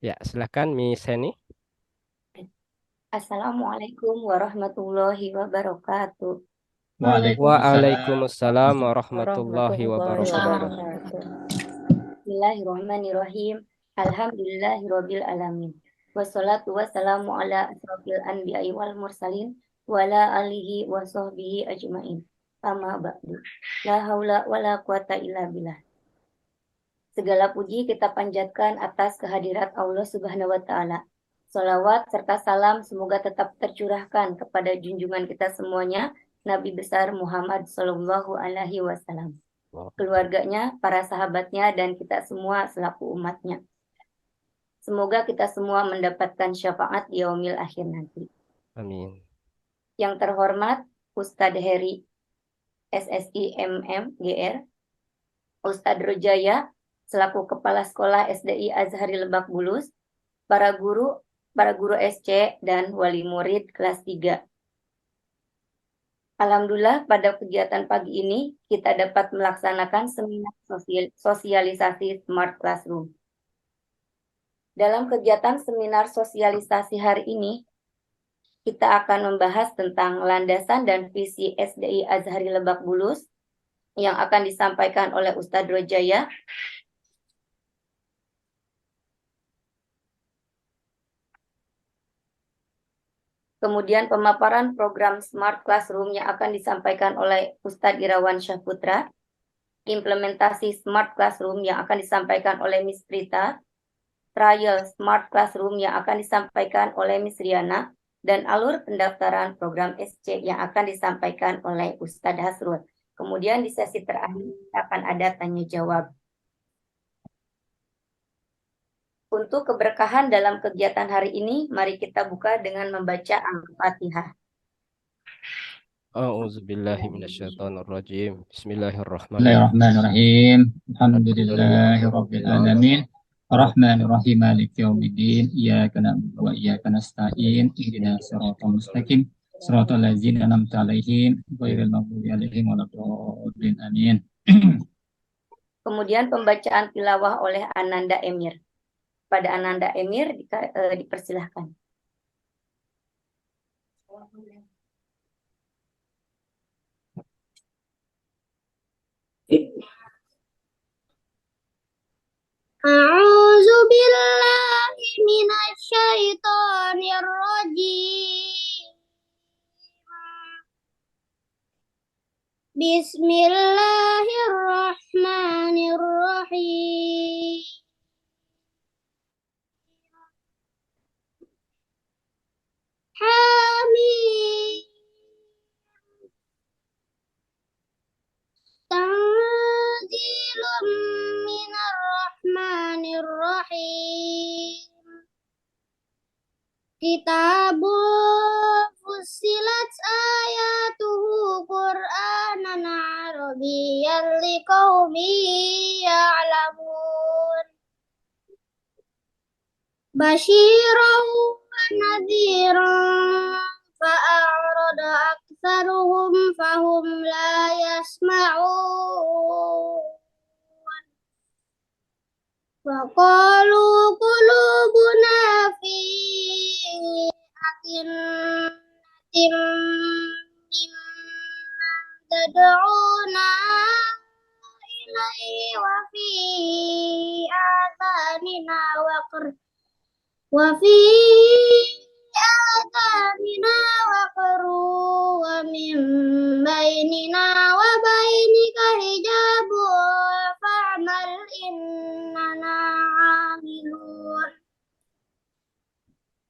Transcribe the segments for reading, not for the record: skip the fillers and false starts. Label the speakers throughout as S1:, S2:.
S1: Ya, silakan Miss Heni.
S2: Assalamualaikum warahmatullahi wabarakatuh.
S3: Waalaikumsalam
S1: Waalaikumsalam warahmatullahi
S3: warahmatullahi
S1: wabarakatuh.
S3: wabarakatuh.
S2: Bismillahirrahmanirrahim. Alhamdulillahirabbil alamin. Wassalatu wassalamu ala asrofil anbiya'i wal mursalin wa ala alihi wa sahbihi ajmain. Amma ba'du. La haula wala quwata illa billah. Segala puji kita panjatkan atas kehadirat Allah Subhanahu wa taala. Salawat serta salam semoga tetap tercurahkan kepada junjungan kita semuanya, Nabi besar Muhammad Sallallahu Alaihi Wasallam, keluarganya, para sahabatnya, dan kita semua selaku umatnya. Semoga kita semua mendapatkan syafaat di yaumil akhir nanti.
S1: Amin.
S2: Yang terhormat Ustadz Heri SSI MMGR, Ustadz Rojaya selaku Kepala Sekolah SDI Azhari Lebak Bulus, para guru SC dan wali murid kelas 3. Alhamdulillah pada kegiatan pagi ini kita dapat melaksanakan seminar sosialisasi Smart Classroom. Dalam kegiatan seminar sosialisasi hari ini, kita akan membahas tentang landasan dan visi SDI Azhari Lebak Bulus yang akan disampaikan oleh Ustadz Rojaya. Kemudian pemaparan program Smart Classroom yang akan disampaikan oleh Ustadz Irawan Syahputra. Implementasi Smart Classroom yang akan disampaikan oleh Miss Prita. Trial Smart Classroom yang akan disampaikan oleh Miss Riana. Dan alur pendaftaran program SC yang akan disampaikan oleh Ustadz Hasrul. Kemudian di sesi terakhir akan ada tanya jawab. Untuk keberkahan dalam kegiatan hari ini, mari kita buka dengan membaca Al-Fatihah.
S1: A'udzubillahi minasyaitonirrajim. Bismillahirrahmanirrahim.
S3: Bismillahirrahmanirrahim. Alhamdulillahirabbil alamin. Arrahmanirrahim. Maliki yaumiddin. Iyyaka na'budu wa iyyaka nasta'in. Ihdinas siratal mustaqim. Siratal ladzina an'amta 'alaihim ghairil maghdubi 'alaihim waladdallin. Amin.
S2: Kemudian pembacaan tilawah oleh Ananda Emir. Pada Ananda Emir dipersilahkan.
S4: A'udzu billahi minasyaitonir rajim. Bismillahirrahmanirrahim. Hamim. Tanzilum minar rahmanir rahim. Kitabun fussilat ayatuhu Qur'anan Arabiyyan liqaumin ya'lamun. Basyiran wa nadhiran fa'arada aktsaruhum fahum la yasma'un. Wa qalu qulubuna fi akinnatin mimma tad'una ilaihi wa fi adhanina waqr wa fi adhanina waqru wa min bainina wa bainika hijabun fa'mal innana 'amilun.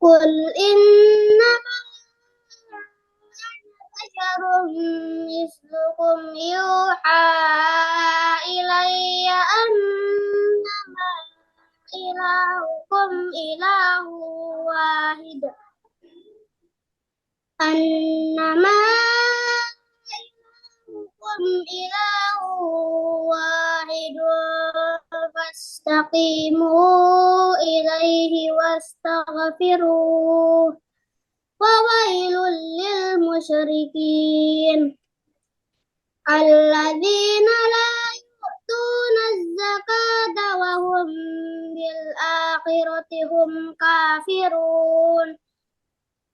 S4: Qul innama basyarum mislukum yuha ilayya annama ilahukum ilahu wahid. Annama ilahukum ilahu wahidun fastaqimu ilaihi wastaghfiruh. Wa wailul lil musyrikin alladzina la يؤتون الزكاة وهم بالآخرة هم كافرون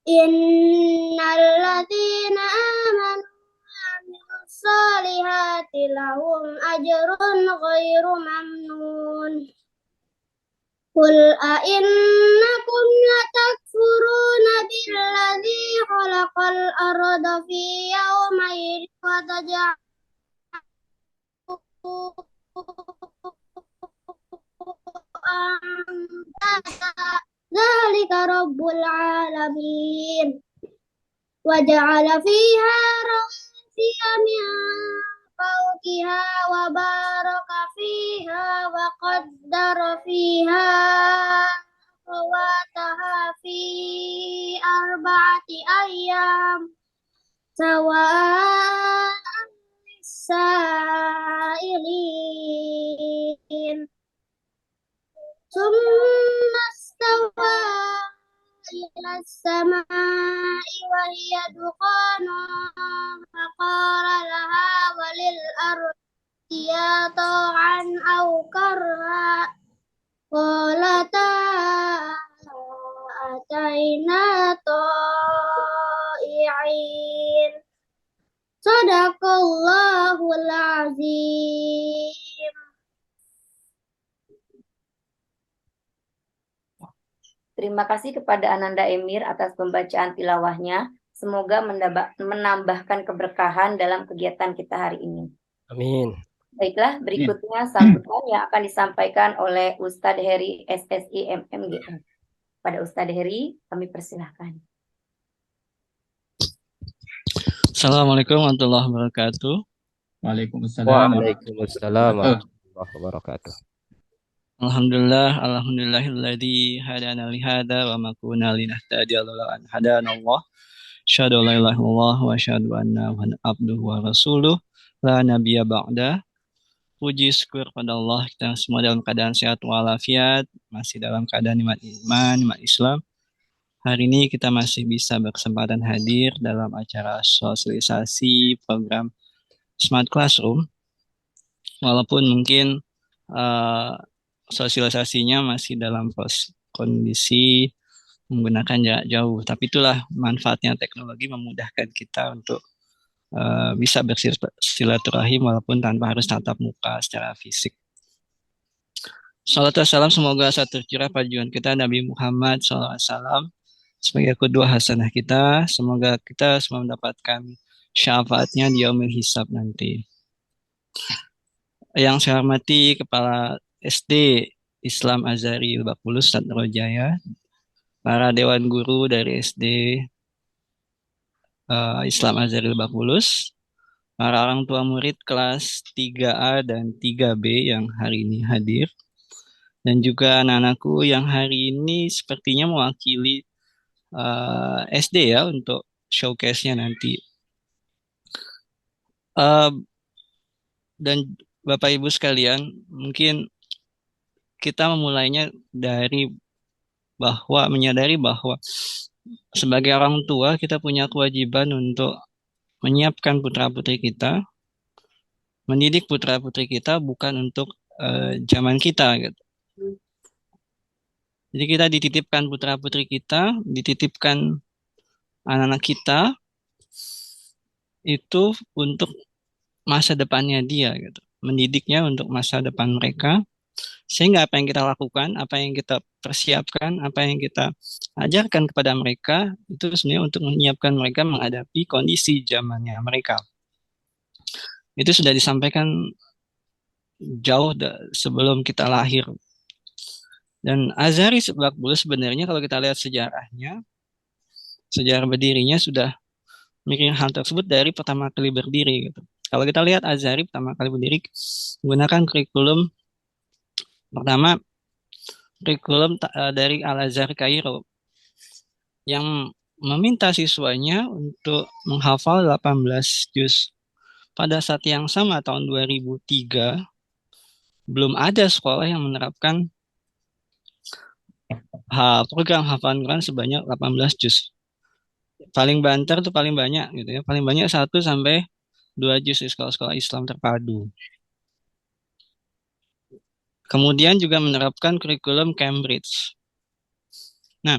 S4: إن الذين آمنوا وعملوا الصالحات لهم أجر غير ممنون قل أئنكم لتكفرون بالذي خلق الأرض في يومين ذلك رب العالمين وجعل فيها رواسي من فوقها وبارك فيها وقدر فيها أقواتها في 4 أيام سواء للسائلين ثم استوى إلى السماء وهي دخان فقال لها وللأرض ائتيا طوعا أو كرها قالتا أتينا طائعين Sadaqallahul azim.
S2: Terima kasih kepada Ananda Emir atas pembacaan tilawahnya. Semoga menambahkan keberkahan dalam kegiatan kita hari ini.
S1: Amin.
S2: Baiklah, berikutnya sambutan yang akan disampaikan oleh Ustadz Heri SSI MMGM. Pada Ustadz Heri, kami persilahkan.
S5: Assalamualaikum warahmatullahi wabarakatuh.
S3: Waalaikumsalam.
S1: Waalaikumsalam warahmatullahi wabarakatuh.
S5: Alhamdulillahilladzi hadana li hadza wa ma kunna linahtadiya laula an hadanallah. Asyhadu an la ilaha illallah wa asyhadu anna Muhammadan abduhu wa rasuluh la nabiyya ba'da. Puji syukur pada Allah, kita semua dalam keadaan sehat walafiat, masih dalam keadaan nikmat iman, nikmat Islam. Hari ini kita masih bisa berkesempatan hadir dalam acara sosialisasi program Smart Classroom. Walaupun mungkin sosialisasinya masih dalam kondisi menggunakan jarak jauh. Tapi itulah manfaatnya teknologi, memudahkan kita untuk bisa bersilaturahim walaupun tanpa harus tatap muka secara fisik. Salat wassalam semoga tercurah pada junjungan kita Nabi Muhammad SAW sebagai kedua hasanah kita. Semoga kita semua mendapatkan syafaatnya di yaumil hisab nanti. Yang saya hormati Kepala SD Islam Azhari Lebak Bulus Ustadz Rojaya, para Dewan Guru dari SD Islam Azhari Lebak Bulus, para orang tua murid kelas 3A dan 3B yang hari ini hadir, dan juga anak-anakku yang hari ini sepertinya mewakili SD ya untuk showcase-nya nanti. Dan Bapak Ibu sekalian, mungkin kita memulainya dari menyadari bahwa sebagai orang tua kita punya kewajiban untuk menyiapkan putra-putri kita, mendidik putra-putri kita bukan untuk zaman kita gitu. Jadi kita dititipkan putra-putri kita, dititipkan anak-anak kita itu untuk masa depannya dia gitu. Mendidiknya untuk masa depan mereka. Sehingga apa yang kita lakukan, apa yang kita persiapkan, apa yang kita ajarkan kepada mereka, itu sebenarnya untuk menyiapkan mereka menghadapi kondisi zamannya mereka. Itu sudah disampaikan jauh sebelum kita lahir. Dan Azhari Lebak Bulus sebenarnya kalau kita lihat sejarahnya, sejarah berdirinya sudah mikirin hal tersebut dari pertama kali berdiri. Gitu. Kalau kita lihat Azhari pertama kali berdiri menggunakan kurikulum pertama, kurikulum dari Al-Azhar Kairo yang meminta siswanya untuk menghafal 18 juz. Pada saat yang sama tahun 2003 belum ada sekolah yang menerapkan program hafalan Quran sebanyak 18 juz. Paling banter tuh paling banyak gitu ya. Paling banyak 1 sampai 2 juz di sekolah-sekolah Islam terpadu. Kemudian juga menerapkan kurikulum Cambridge. Nah,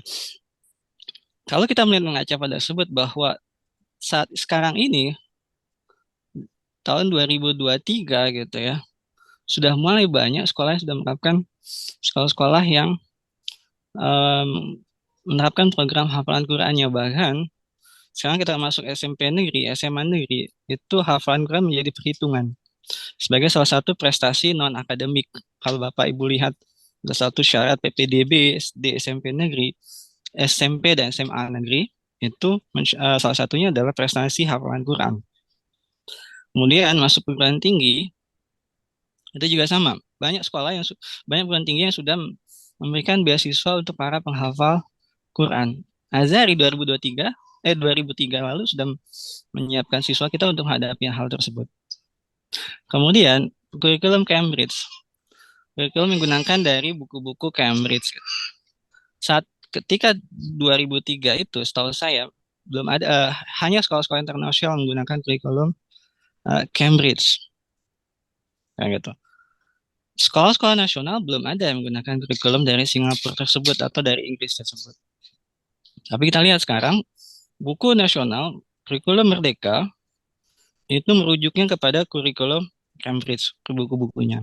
S5: kalau kita melihat mengaca pada tersebut bahwa saat sekarang ini tahun 2023 gitu ya, sudah mulai banyak sekolah yang sudah menerapkan sekolah-sekolah yang menerapkan program hafalan Qurannya. Bahkan sekarang kita masuk SMP negeri, SMA negeri, itu hafalan Quran menjadi perhitungan sebagai salah satu prestasi non akademik. Kalau Bapak Ibu lihat ada satu syarat PPDB SD SMP negeri, SMP dan SMA negeri itu salah satunya adalah prestasi hafalan Quran. Kemudian masuk perguruan tinggi itu juga sama. Banyak sekolah yang banyak perguruan tinggi yang sudah memberikan beasiswa untuk para penghafal Quran. Azhari 2003 lalu sudah menyiapkan siswa kita untuk menghadapi hal tersebut. Kemudian kurikulum Cambridge. Kurikulum menggunakan dari buku-buku Cambridge. Saat ketika 2003 itu, setahu saya belum ada, hanya sekolah-sekolah internasional menggunakan kurikulum Cambridge. Kayak gitu. Sekolah-sekolah nasional belum ada yang menggunakan kurikulum dari Singapura tersebut atau dari Inggris tersebut. Tapi kita lihat sekarang, buku nasional, kurikulum Merdeka, itu merujuknya kepada kurikulum Cambridge, ke buku-bukunya.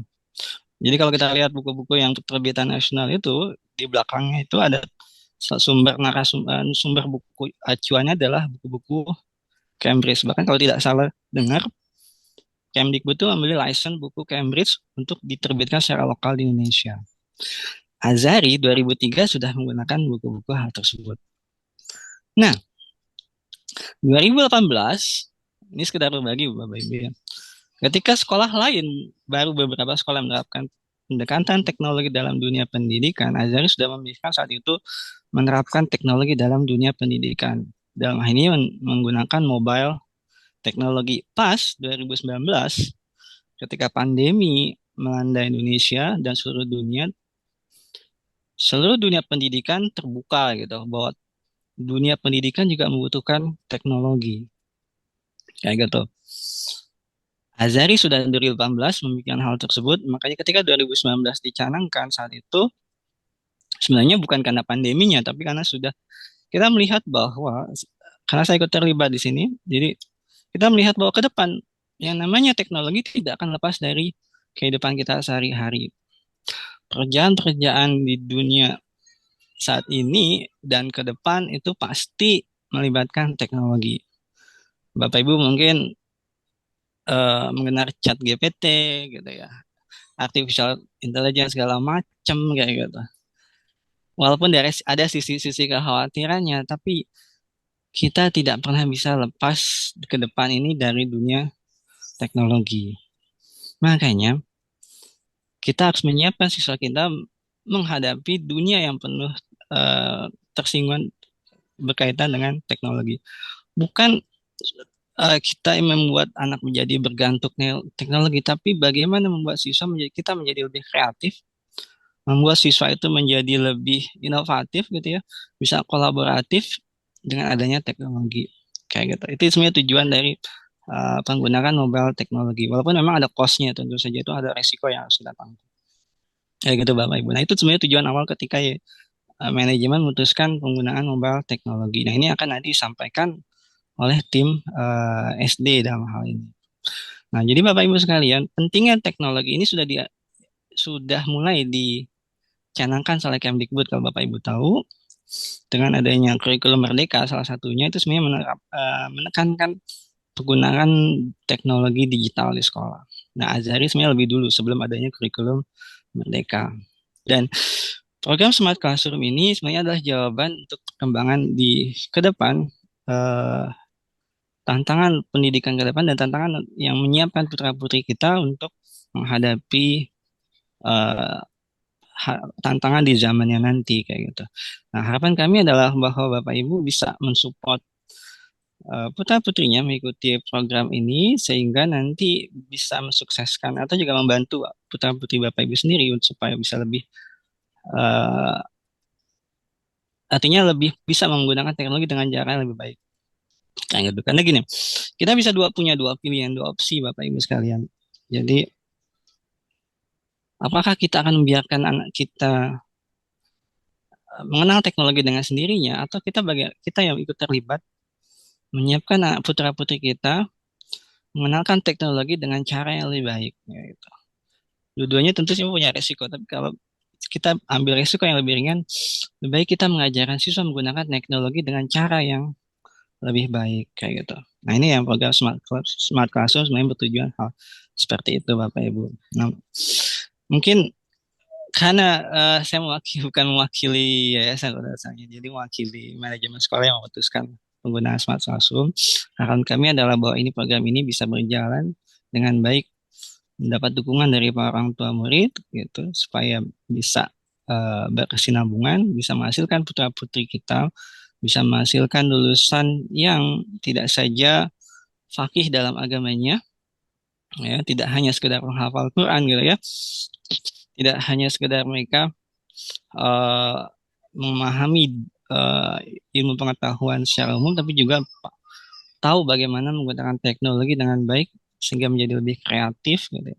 S5: Jadi kalau kita lihat buku-buku yang terbitan nasional itu, di belakangnya itu ada sumber buku acuannya adalah buku-buku Cambridge. Bahkan kalau tidak salah dengar, Kemdikbud itu membeli license buku Cambridge untuk diterbitkan secara lokal di Indonesia. Azhari 2003 sudah menggunakan buku-buku hal tersebut. Nah, 2018, ini sekedar berbagi Bapak Ibu ya. Ketika sekolah lain, baru beberapa sekolah menerapkan pendekatan teknologi dalam dunia pendidikan, Azhari sudah memilihkan saat itu menerapkan teknologi dalam dunia pendidikan. Dalam hal ini menggunakan mobile teknologi. Pas 2019, ketika pandemi melanda Indonesia dan seluruh dunia pendidikan terbuka gitu, bahwa dunia pendidikan juga membutuhkan teknologi. Kayak gitu. Azhari sudah 2018 memikirkan hal tersebut, makanya ketika 2019 dicanangkan saat itu, sebenarnya bukan karena pandeminya, tapi karena sudah kita melihat bahwa, karena saya ikut terlibat di sini, jadi kita melihat bahwa ke depan, yang namanya teknologi tidak akan lepas dari kehidupan kita sehari-hari. Pekerjaan-pekerjaan di dunia saat ini dan ke depan itu pasti melibatkan teknologi. Bapak Ibu mungkin mengenal chat GPT gitu ya, artificial intelligence segala macam kayak gitu. Walaupun ada sisi-sisi kekhawatirannya, tapi kita tidak pernah bisa lepas ke depan ini dari dunia teknologi. Makanya kita harus menyiapkan siswa kita menghadapi dunia yang penuh tersinggungan berkaitan dengan teknologi. Bukan kita yang membuat anak menjadi bergantung teknologi, tapi bagaimana membuat siswa kita menjadi lebih kreatif, membuat siswa itu menjadi lebih inovatif gitu ya, bisa kolaboratif dengan adanya teknologi kayak gitu. Itu sebenarnya tujuan dari penggunaan mobile teknologi. Walaupun memang ada cost-nya, tentu saja itu ada resiko yang harus kita tanggung. Kayak gitu Bapak Ibu. Nah itu sebenarnya tujuan awal ketika manajemen memutuskan penggunaan mobile teknologi. Nah ini akan nanti disampaikan oleh tim SD dalam hal ini. Nah jadi Bapak Ibu sekalian, pentingnya teknologi ini sudah mulai dicanangkan oleh Kemdikbud kalau Bapak Ibu tahu. Dengan adanya kurikulum Merdeka, salah satunya itu sebenarnya menekankan penggunaan teknologi digital di sekolah. Nah, Azhari sebenarnya lebih dulu sebelum adanya kurikulum Merdeka. Dan program Smart Classroom ini sebenarnya adalah jawaban untuk perkembangan di ke depan, tantangan pendidikan ke depan dan tantangan yang menyiapkan putra-putri kita untuk menghadapi tantangan di zamannya nanti kayak gitu. Nah, harapan kami adalah bahwa Bapak Ibu bisa mensupport putra-putrinya mengikuti program ini sehingga nanti bisa mensukseskan atau juga membantu putra-putri Bapak Ibu sendiri supaya bisa lebih artinya lebih bisa menggunakan teknologi dengan cara yang lebih baik. Kayak gitu. Karena gini, kita bisa punya dua pilihan, dua opsi Bapak Ibu sekalian. Jadi Apakah kita akan membiarkan anak kita mengenal teknologi dengan sendirinya, atau kita yang ikut terlibat menyiapkan anak putra-putri kita mengenalkan teknologi dengan cara yang lebih baik, gitu. Dua-duanya tentu sih punya resiko, tapi kalau kita ambil resiko yang lebih ringan, lebih baik kita mengajarkan siswa menggunakan teknologi dengan cara yang lebih baik, kayak gitu. Nah, ini yang program Smart Classroom sebenarnya bertujuan hal seperti itu, Bapak Ibu. Nah, mungkin karena saya bukan mewakili yayasan pada dasarnya, jadi mewakili manajemen sekolah yang memutuskan penggunaan Smart Classroom. Harapan kami adalah bahwa program ini bisa berjalan dengan baik, mendapat dukungan dari para orang tua murid, gitu, supaya bisa berkesinambungan, bisa menghasilkan putra-putri kita, bisa menghasilkan lulusan yang tidak saja fakih dalam agamanya, ya, tidak hanya sekedar menghafal Quran, gitu ya, tidak hanya sekedar mereka memahami ilmu pengetahuan secara umum, tapi juga tahu bagaimana menggunakan teknologi dengan baik sehingga menjadi lebih kreatif, gitu,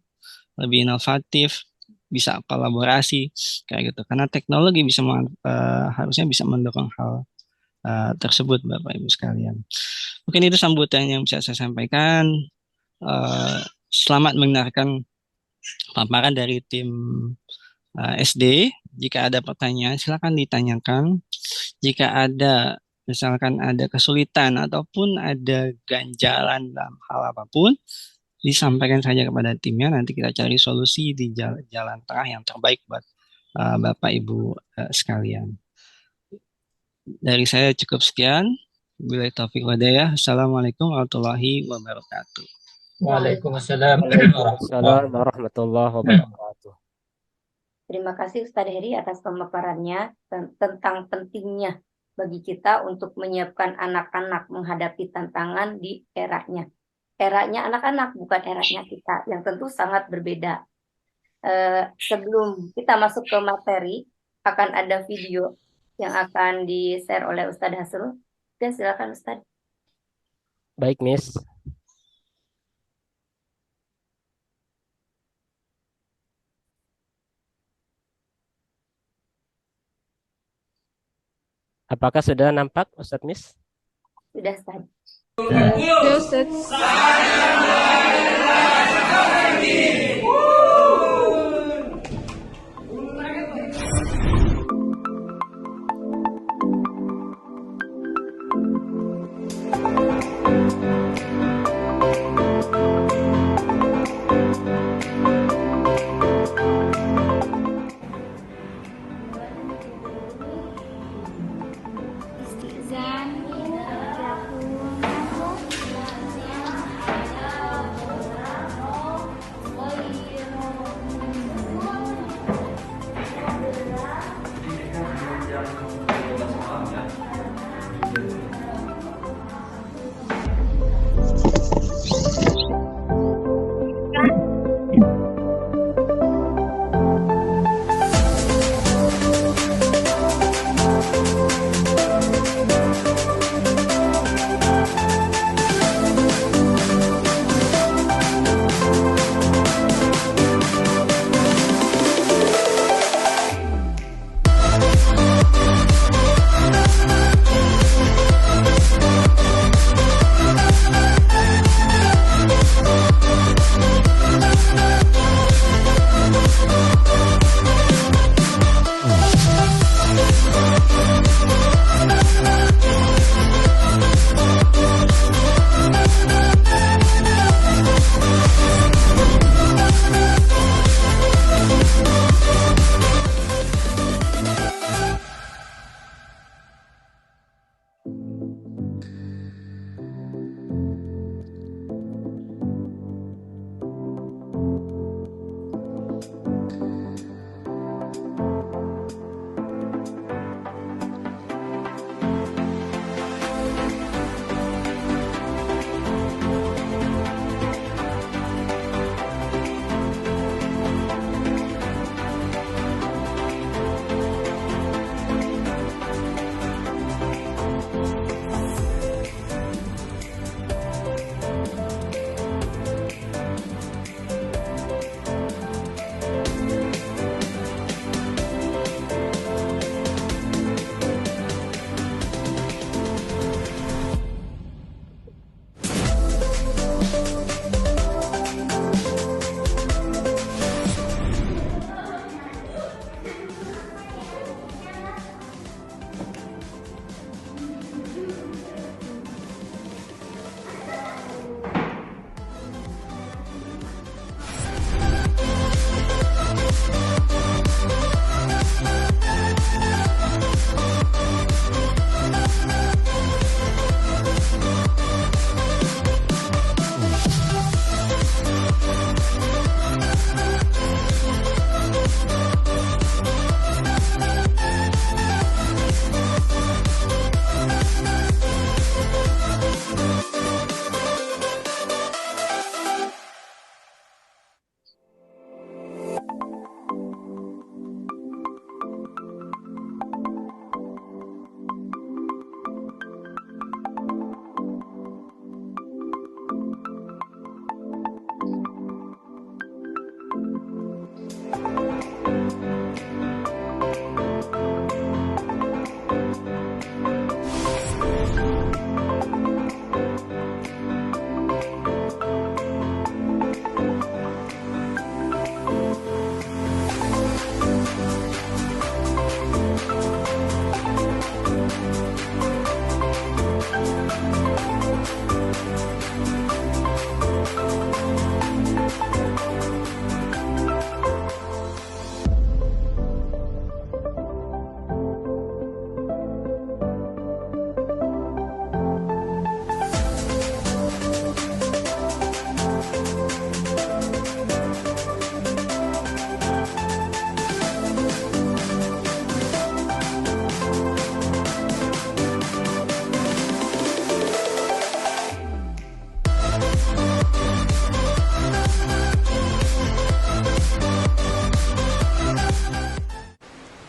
S5: lebih inovatif, bisa kolaborasi, kayak gitu. Karena teknologi bisa harusnya bisa mendukung hal tersebut, Bapak Ibu sekalian. Mungkin itu sambutan yang bisa saya sampaikan. Selamat mendengarkan paparan dari tim SD. Jika ada pertanyaan, silakan ditanyakan. Jika ada, misalkan ada kesulitan ataupun ada ganjalan dalam hal apapun, disampaikan saja kepada timnya. Nanti kita cari solusi di jalan tengah yang terbaik buat Bapak Ibu sekalian. Dari saya cukup sekian. Wabillahi taufiq walhidayah. Assalamualaikum warahmatullahi wabarakatuh.
S3: Waalaikumsalam
S1: Waalaikumsalam warahmatullahi wabarakatuh.
S2: Terima kasih Ustadz Heri atas pemaparannya tentang pentingnya bagi kita untuk menyiapkan anak-anak menghadapi tantangan di eranya. Eranya anak-anak, bukan eranya kita, yang tentu sangat berbeda. Sebelum kita masuk ke materi, akan ada video yang akan di-share oleh Ustadz Hasrul. Dan silakan Ustadz.
S1: Baik, Miss. Apakah sudah nampak, Ustadz Miss?
S2: Sudah Ustadz.
S4: Istizan.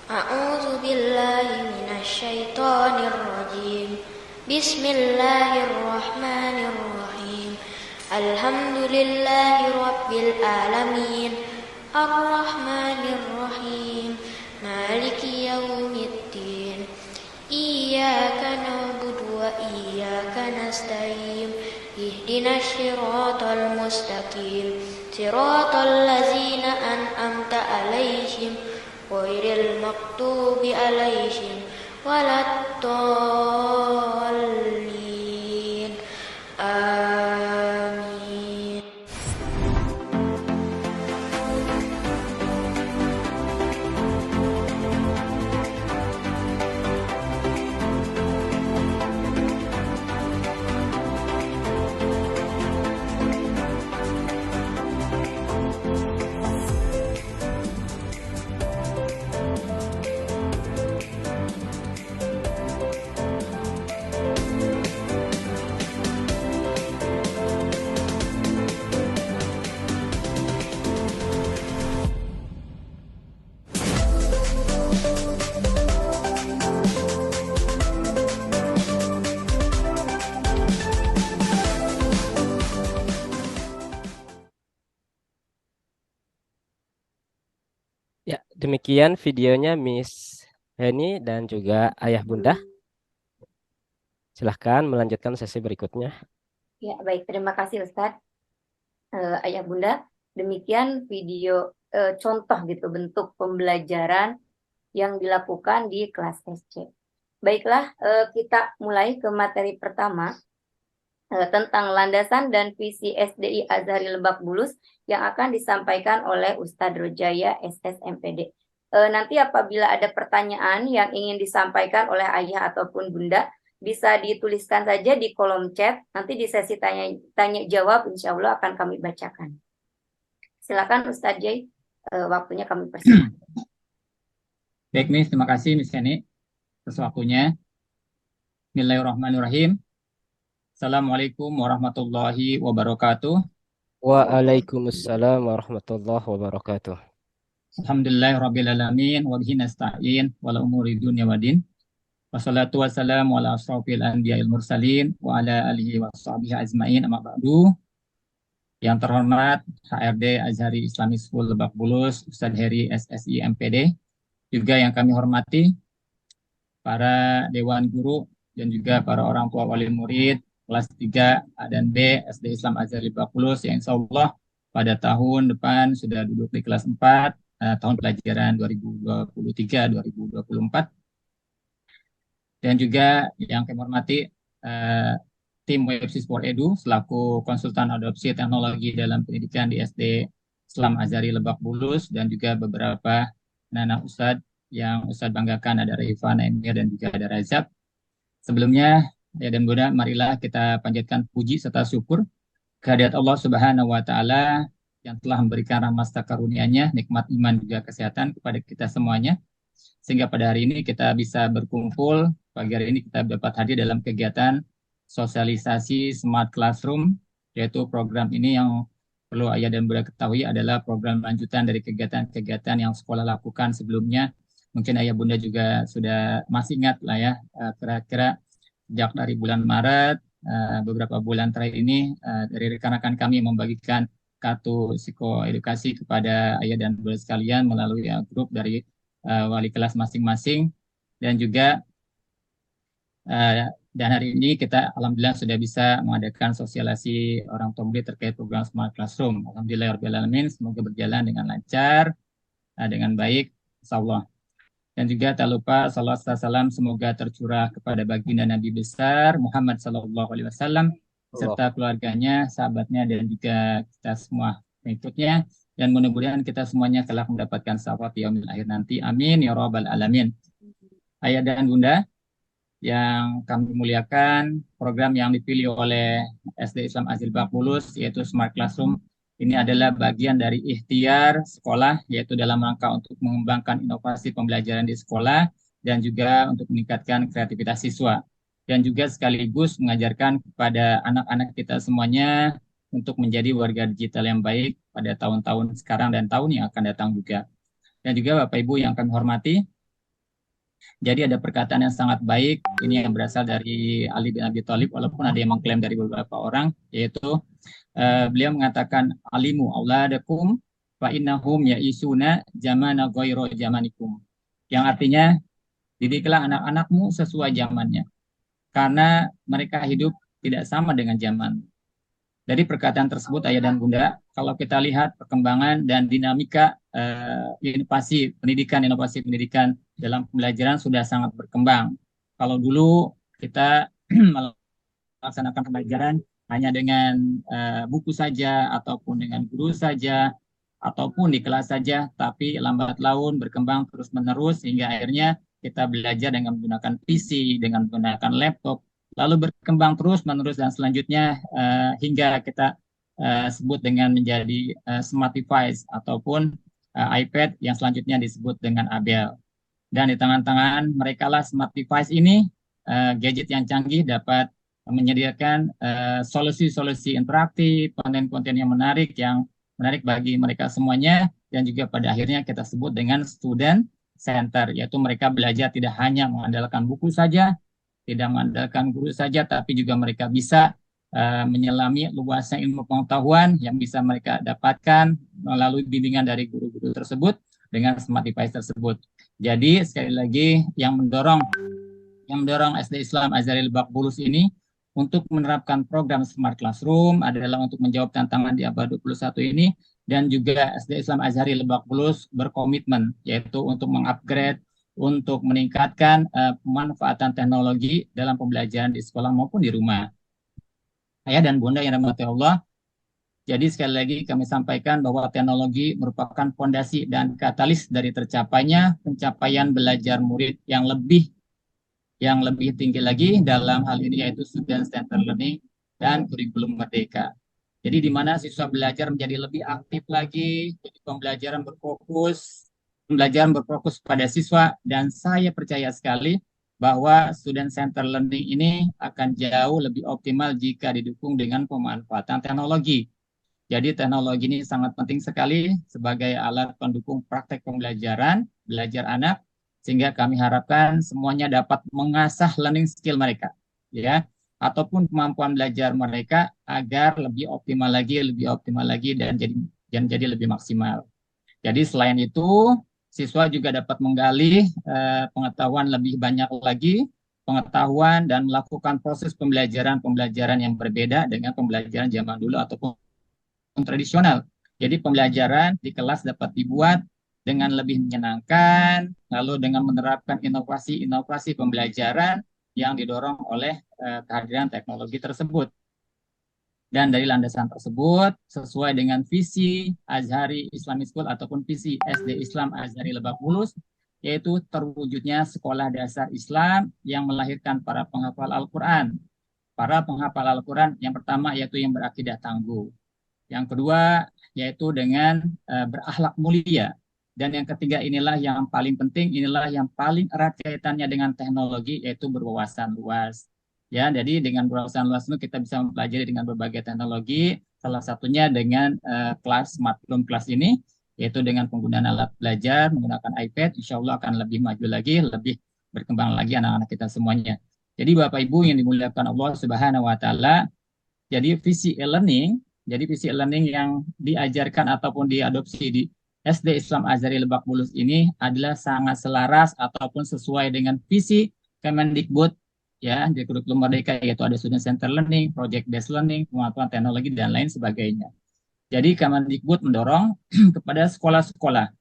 S6: أعوذ بالله من الشيطان الرجيم بسم الله الرحمن الرحيم الحمد لله رب العالمين الرحمن الرحيم مالك يوم الدين إياك نعبد وإياك نستعين اهدنا الصراط المستقيم صراط الذين أنعمت عليهم غير المغضوب عليهم ولا الضالين آمين.
S1: Ya, demikian videonya Miss Heni dan juga Ayah Bunda. Silahkan melanjutkan sesi berikutnya.
S2: Ya, baik. Terima kasih Ustadz. Ayah Bunda, demikian video contoh gitu bentuk pembelajaran yang dilakukan di kelas SC. Baiklah, kita mulai ke materi pertama tentang landasan dan visi SDI Azhari Lebak Bulus yang akan disampaikan oleh Ustadz Rojaya SSMPD. Nanti apabila ada pertanyaan yang ingin disampaikan oleh Ayah ataupun Bunda, bisa dituliskan saja di kolom chat. Nanti di sesi tanya jawab, insya Allah akan kami bacakan. Silakan Ustadz Jai, waktunya kami persilakan.
S3: Baik, Miss. Terima kasih, Miss Heni, atas waktunya. Bismillahirrahmanirrahim. Assalamualaikum warahmatullahi wabarakatuh.
S1: Waalaikumsalam warahmatullahi wabarakatuh.
S3: Alhamdulillahirrabbilalamin wa bihi nasta'in wala umuri dunya waddin. Wassalatu wassalamu ala asrofil anbiya'il mursalin wa ala alihi wa sahbihi ajma'in amma ba'du. Yang terhormat HRD Azhari Islamic School Lebak Bulus, Ustadz Heri SSI MPD. Juga yang kami hormati para Dewan Guru dan juga para orang tua wali murid kelas 3 A dan B SD Islam Azhari Lebak Bulus yang insya Allah pada tahun depan sudah duduk di kelas 4 tahun pelajaran 2023-2024. Dan juga yang kami hormati tim Websis for Edu selaku konsultan adopsi teknologi dalam pendidikan di SD Islam Azhari Lebak Bulus dan juga beberapa anak Ustadz yang Ustadz banggakan, ada Rifan, Emir, dan juga ada Razak. Sebelumnya, ya dan Bunda, marilah kita panjatkan puji serta syukur kehadirat Allah Subhanahu wa Ta'ala yang telah memberikan rahmat karunia-Nya, nikmat iman juga kesehatan kepada kita semuanya. Sehingga pada hari ini kita bisa berkumpul, pagi hari ini kita dapat hadir dalam kegiatan sosialisasi Smart Classroom, yaitu program ini yang perlu Ayah dan Bunda ketahui adalah program lanjutan dari kegiatan-kegiatan yang sekolah lakukan sebelumnya. Mungkin Ayah Bunda juga sudah masih ingat lah ya, kira-kira sejak dari bulan Maret, beberapa bulan terakhir ini, dari rekan-rekan kami membagikan kartu psikoedukasi kepada Ayah dan Bunda sekalian melalui grup dari wali kelas masing-masing. Dan juga dan hari ini kita alhamdulillah sudah bisa mengadakan sosialisasi orang tua murid terkait program Smart Classroom. Alhamdulillahirrahmanirrahim, semoga berjalan dengan lancar, dengan baik, insyaallah. Dan juga tak lupa salawat serta salam semoga tercurah kepada baginda Nabi besar Muhammad sallallahu alaihi wasallam serta keluarganya, sahabatnya, dan juga kita semua pengikutnya. Dan mudah-mudahan kita semuanya kelak mendapatkan syafaat di yaumil akhir nanti. Amin ya rabbal alamin. Ayah dan Bunda yang kami muliakan, program yang dipilih oleh SD Islam Azhari Lebak Bulus yaitu Smart Classroom ini adalah bagian dari ikhtiar sekolah, yaitu dalam rangka untuk mengembangkan inovasi pembelajaran di sekolah dan juga untuk meningkatkan kreativitas siswa. Dan juga sekaligus mengajarkan kepada anak-anak kita semuanya untuk menjadi warga digital yang baik pada tahun-tahun sekarang dan tahun yang akan datang juga. Dan juga Bapak Ibu yang kami hormati, Jadi ada perkataan yang sangat baik, ini yang berasal dari Ali bin Abi Thalib, walaupun ada yang mengklaim dari beberapa orang, yaitu beliau mengatakan, alimu auladakum fa innahum ya'isuna zamana ghairu zamanikum. Yang artinya, didiklah anak-anakmu sesuai zamannya, karena mereka hidup tidak sama dengan zaman. Dari perkataan tersebut, ayah dan bunda, kalau kita lihat perkembangan dan dinamika inovasi pendidikan dalam pembelajaran sudah sangat berkembang. Kalau dulu kita melaksanakan pembelajaran hanya dengan buku saja, ataupun dengan guru saja, ataupun di kelas saja, tapi lambat laun berkembang terus-menerus hingga akhirnya kita belajar dengan menggunakan PC, dengan menggunakan laptop, lalu berkembang terus-menerus dan selanjutnya hingga kita sebut dengan menjadi smart device ataupun iPad yang selanjutnya disebut dengan Abel. Dan di tangan-tangan mereka lah smart device ini, gadget yang canggih dapat menyediakan solusi-solusi interaktif, konten-konten yang menarik bagi mereka semuanya, dan juga pada akhirnya kita sebut dengan student center, yaitu mereka belajar tidak hanya mengandalkan buku saja, tidak mengandalkan guru saja, tapi juga mereka bisa menyelami luasnya ilmu pengetahuan yang bisa mereka dapatkan melalui bimbingan dari guru-guru tersebut dengan smart device tersebut. Jadi sekali lagi yang mendorong SD Islam Azhari Lebak Bulus ini untuk menerapkan program Smart Classroom adalah untuk menjawab tantangan di abad 21 ini, dan juga SD Islam Azhari Lebak Bulus berkomitmen yaitu untuk mengupgrade, untuk meningkatkan pemanfaatan teknologi dalam pembelajaran di sekolah maupun di rumah. Ayah dan bunda yang dirahmati Allah, jadi sekali lagi kami sampaikan bahwa teknologi merupakan fondasi dan katalis dari tercapainya pencapaian belajar murid yang lebih tinggi lagi dalam hal ini, yaitu student-centered learning dan kurikulum merdeka. Jadi di mana siswa belajar menjadi lebih aktif lagi, jadi pembelajaran berfokus pada siswa, dan saya percaya sekali bahwa student-centered learning ini akan jauh lebih optimal jika didukung dengan pemanfaatan teknologi. Jadi teknologi ini sangat penting sekali sebagai alat pendukung praktek pembelajaran, belajar anak, sehingga kami harapkan semuanya dapat mengasah learning skill mereka, ya, ataupun kemampuan belajar mereka agar lebih optimal lagi dan jadi lebih maksimal. Jadi selain itu, siswa juga dapat menggali pengetahuan lebih banyak lagi, pengetahuan, dan melakukan proses pembelajaran yang berbeda dengan pembelajaran zaman dulu ataupun tradisional. Jadi pembelajaran di kelas dapat dibuat dengan lebih menyenangkan, lalu dengan menerapkan inovasi pembelajaran yang didorong oleh kehadiran teknologi tersebut. Dan dari landasan tersebut, sesuai dengan visi Azhari Islamic School ataupun visi SD Islam Azhari Lebak Bulus, yaitu terwujudnya sekolah dasar Islam yang melahirkan para penghafal Al-Quran. Para penghafal Al-Quran yang pertama yaitu yang berakidah tangguh. Yang kedua yaitu dengan berakhlak mulia. Dan yang ketiga inilah yang paling penting, inilah yang paling erat kaitannya dengan teknologi, yaitu berwawasan luas. Ya, jadi dengan berwawasan luas itu kita bisa mempelajari dengan berbagai teknologi, salah satunya dengan kelas Smart Class ini, yaitu dengan penggunaan alat belajar, menggunakan iPad, insya Allah akan lebih maju lagi, lebih berkembang lagi anak-anak kita semuanya. Jadi Bapak Ibu yang dimuliakan Allah Subhanahu wa Ta'ala, jadi visi e-learning yang diajarkan ataupun diadopsi di SD Islam Azhari Lebak Bulus ini adalah sangat selaras ataupun sesuai dengan visi Kemendikbud, ya, di kurikulum merdeka, yaitu ada student center learning, project based learning, pengetahuan teknologi, dan lain sebagainya. Jadi Kemendikbud mendorong kepada sekolah-sekolah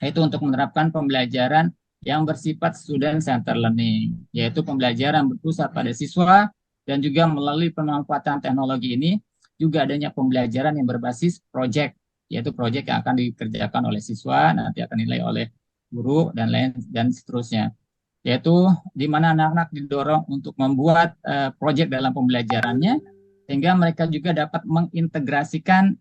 S3: yaitu untuk menerapkan pembelajaran yang bersifat student center learning, yaitu pembelajaran berpusat pada siswa, dan juga melalui pemanfaatan teknologi ini juga adanya pembelajaran yang berbasis project, yaitu project yang akan dikerjakan oleh siswa, nanti akan dinilai oleh guru, dan lain dan seterusnya. Yaitu di mana anak-anak didorong untuk membuat proyek dalam pembelajarannya, sehingga mereka juga dapat mengintegrasikan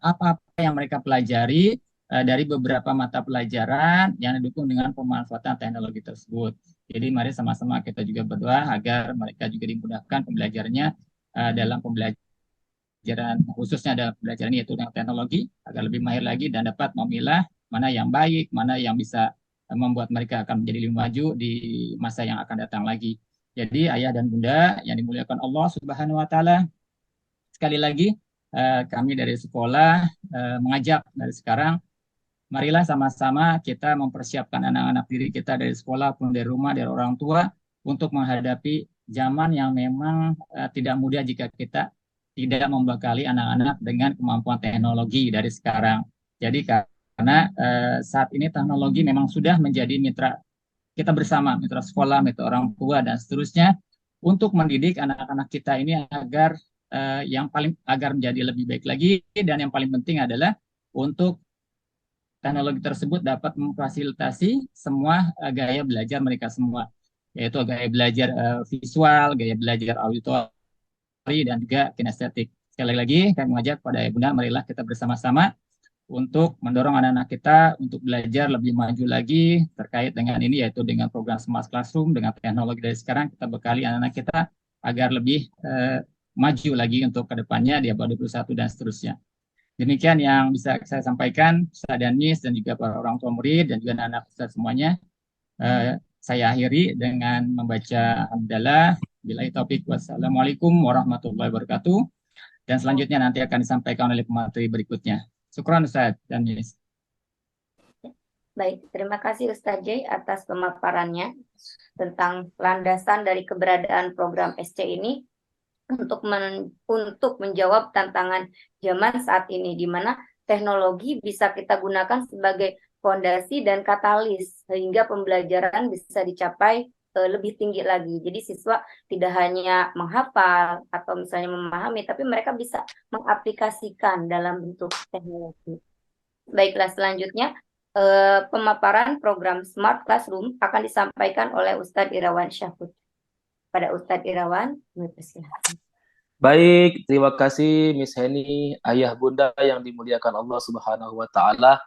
S3: apa-apa yang mereka pelajari dari beberapa mata pelajaran yang didukung dengan pemanfaatan teknologi tersebut. Jadi mari sama-sama kita juga berdoa agar mereka juga dimudahkan pembelajarannya dalam pembelajaran, khususnya dalam pembelajaran yaitu dengan teknologi, agar lebih mahir lagi dan dapat memilah mana yang baik, mana yang bisa membuat mereka akan menjadi lebih maju di masa yang akan datang lagi. Jadi ayah dan bunda yang dimuliakan Allah Subhanahu wa taala, sekali lagi kami dari sekolah mengajak dari sekarang, marilah sama-sama kita mempersiapkan anak-anak diri kita dari sekolah pun dari rumah, dari orang tua untuk menghadapi zaman yang memang tidak mudah jika kita tidak membekali anak-anak dengan kemampuan teknologi dari sekarang. Jadi karena saat ini teknologi memang sudah menjadi mitra kita bersama, mitra sekolah, mitra orang tua dan seterusnya untuk mendidik anak-anak kita ini agar agar menjadi lebih baik lagi, dan yang paling penting adalah untuk teknologi tersebut dapat memfasilitasi semua gaya belajar mereka semua, yaitu gaya belajar visual, gaya belajar auditori, dan juga kinestetik. Sekali lagi, kami mengajak pada Bunda, marilah kita bersama-sama untuk mendorong anak-anak kita untuk belajar lebih maju lagi terkait dengan ini, yaitu dengan program Smart Classroom, dengan teknologi dari sekarang kita bekali anak-anak kita agar lebih maju lagi untuk kedepannya di abad 21 dan seterusnya. Demikian yang bisa saya sampaikan, Ustaz dan Miss, dan juga para orang tua murid, dan juga anak-anak Ustaz semuanya. Saya akhiri dengan membaca hamdalah. Billahi taufik, wassalamualaikum warahmatullahi wabarakatuh. Dan selanjutnya nanti akan disampaikan oleh pemateri berikutnya. Syukran Ustaz dan Miss.
S2: Baik, terima kasih Ustaz Jay atas pemaparannya tentang landasan dari keberadaan program SC ini untuk menjawab tantangan zaman saat ini, di mana teknologi bisa kita gunakan sebagai fondasi dan katalis sehingga pembelajaran bisa dicapai lebih tinggi lagi. Jadi siswa tidak hanya menghafal atau misalnya memahami, tapi mereka bisa mengaplikasikan dalam bentuk teknologi. Baiklah, selanjutnya pemaparan program Smart Classroom akan disampaikan oleh Ustadz Irawan Syahput. Pada Ustadz Irawan, persilahkan.
S7: Baik, terima kasih Miss Heni, ayah bunda yang dimuliakan Allah Subhanahu wa taala.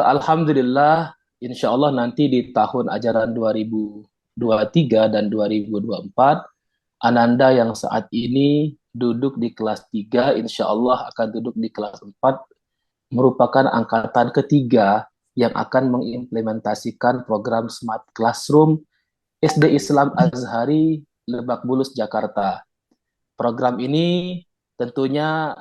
S7: Alhamdulillah, insya Allah nanti di tahun ajaran 2023 dan 2024, Ananda yang saat ini duduk di kelas 3, insya Allah akan duduk di kelas 4, merupakan angkatan ketiga yang akan mengimplementasikan program Smart Classroom SD Islam Azhari Lebak Bulus, Jakarta. Program ini tentunya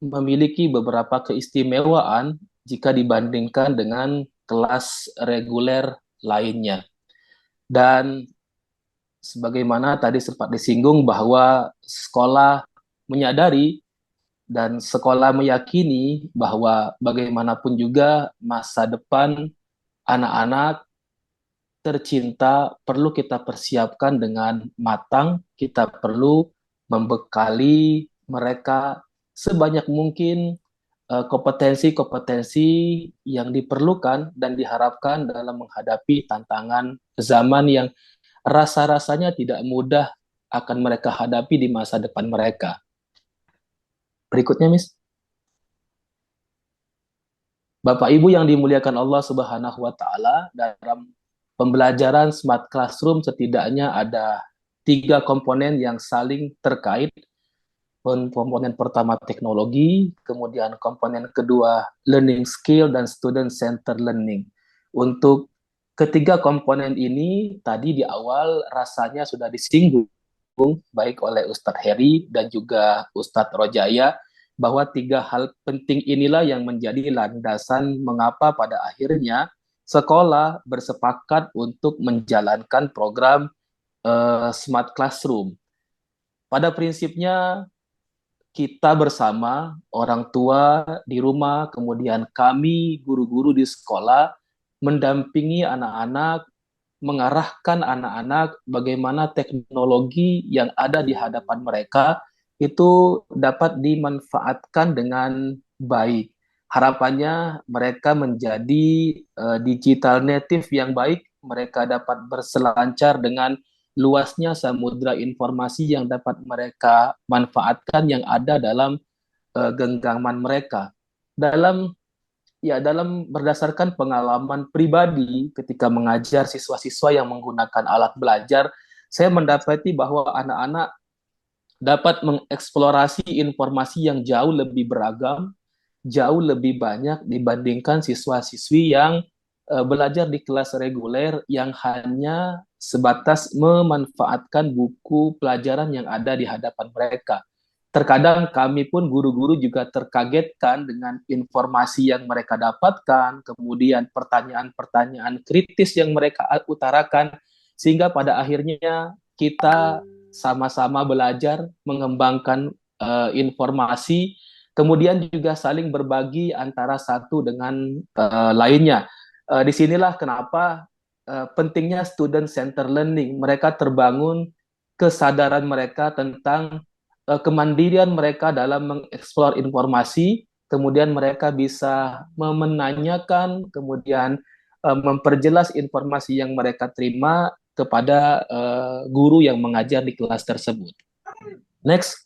S7: memiliki beberapa keistimewaan jika dibandingkan dengan kelas reguler lainnya. Dan sebagaimana tadi sempat disinggung bahwa sekolah menyadari dan sekolah meyakini bahwa bagaimanapun juga masa depan anak-anak tercinta perlu kita persiapkan dengan matang. Kita perlu membekali mereka sebanyak mungkin kompetensi-kompetensi yang diperlukan dan diharapkan dalam menghadapi tantangan zaman yang rasa-rasanya tidak mudah akan mereka hadapi di masa depan mereka. Berikutnya, Miss. Bapak Ibu yang dimuliakan Allah Subhanahu wa taala, dalam pembelajaran Smart Classroom setidaknya ada 3 komponen yang saling terkait. Komponen pertama teknologi, kemudian komponen kedua learning skill dan student center learning. Untuk ketiga komponen ini tadi di awal rasanya sudah disinggung baik oleh Ustadz Heri dan juga Ustadz Rojaya, bahwa 3 hal penting inilah yang menjadi landasan mengapa pada akhirnya sekolah bersepakat untuk menjalankan program Smart Classroom. Pada prinsipnya kita bersama orang tua di rumah, kemudian kami guru-guru di sekolah mendampingi anak-anak, mengarahkan anak-anak bagaimana teknologi yang ada di hadapan mereka itu dapat dimanfaatkan dengan baik. Harapannya mereka menjadi digital native yang baik, mereka dapat berselancar dengan luasnya samudra informasi yang dapat mereka manfaatkan yang ada dalam genggaman mereka. Dalam berdasarkan pengalaman pribadi ketika mengajar siswa-siswa yang menggunakan alat belajar, saya mendapati bahwa anak-anak dapat mengeksplorasi informasi yang jauh lebih beragam, jauh lebih banyak dibandingkan siswa-siswi yang belajar di kelas reguler yang hanya sebatas memanfaatkan buku pelajaran yang ada di hadapan mereka. Terkadang kami pun guru-guru juga terkagetkan dengan informasi yang mereka dapatkan, kemudian pertanyaan-pertanyaan kritis yang mereka utarakan, sehingga pada akhirnya kita sama-sama belajar mengembangkan informasi, kemudian juga saling berbagi antara satu dengan lainnya. Disinilah kenapa pentingnya student center learning. Mereka terbangun kesadaran mereka tentang kemandirian mereka dalam mengeksplor informasi, kemudian mereka bisa menanyakan, kemudian memperjelas informasi yang mereka terima kepada guru yang mengajar di kelas tersebut. Next.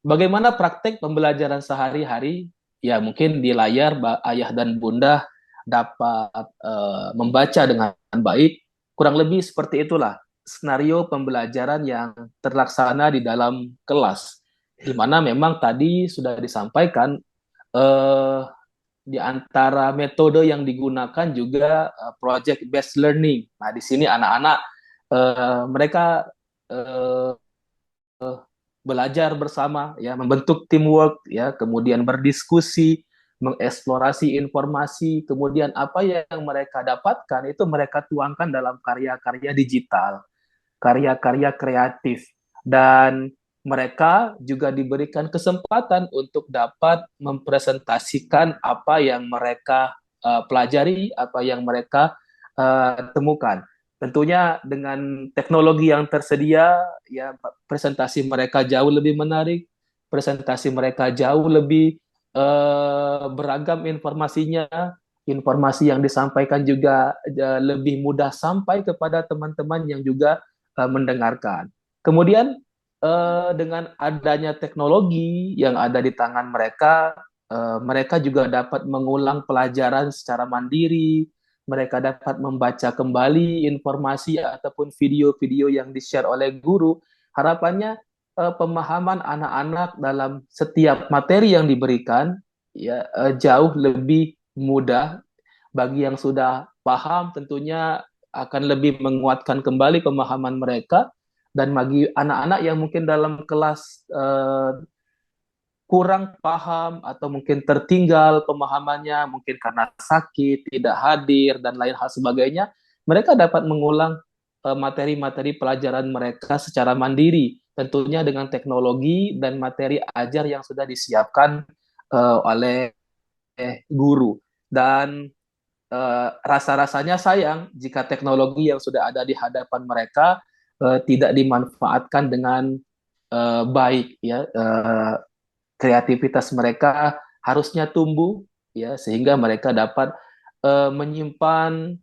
S7: Bagaimana praktek pembelajaran sehari-hari? Ya, mungkin di layar ayah dan bunda dapat membaca dengan baik. Kurang lebih seperti itulah skenario pembelajaran yang terlaksana di dalam kelas, di mana memang tadi sudah disampaikan di antara metode yang digunakan juga project based learning. Nah, di sini anak-anak mereka belajar bersama, ya, membentuk teamwork, ya, kemudian berdiskusi, mengeksplorasi informasi, kemudian apa yang mereka dapatkan itu mereka tuangkan dalam karya-karya digital, karya-karya kreatif, dan mereka juga diberikan kesempatan untuk dapat mempresentasikan apa yang mereka pelajari, apa yang mereka temukan. Tentunya dengan teknologi yang tersedia, ya, presentasi mereka jauh lebih menarik, presentasi mereka jauh lebih beragam informasinya, informasi yang disampaikan juga lebih mudah sampai kepada teman-teman yang juga mendengarkan. Kemudian dengan adanya teknologi yang ada di tangan mereka, mereka juga dapat mengulang pelajaran secara mandiri, mereka dapat membaca kembali informasi ataupun video-video yang di-share oleh guru. Harapannya pemahaman anak-anak dalam setiap materi yang diberikan, ya, jauh lebih mudah. Bagi yang sudah paham tentunya akan lebih menguatkan kembali pemahaman mereka, dan bagi anak-anak yang mungkin dalam kelas kurang paham atau mungkin tertinggal pemahamannya, mungkin karena sakit, tidak hadir, dan lain hal sebagainya, mereka dapat mengulang materi-materi pelajaran mereka secara mandiri, tentunya dengan teknologi dan materi ajar yang sudah disiapkan oleh guru. Dan rasa-rasanya sayang jika teknologi yang sudah ada di hadapan mereka tidak dimanfaatkan dengan baik, ya. Kreativitas mereka harusnya tumbuh, ya, sehingga mereka dapat menyimpan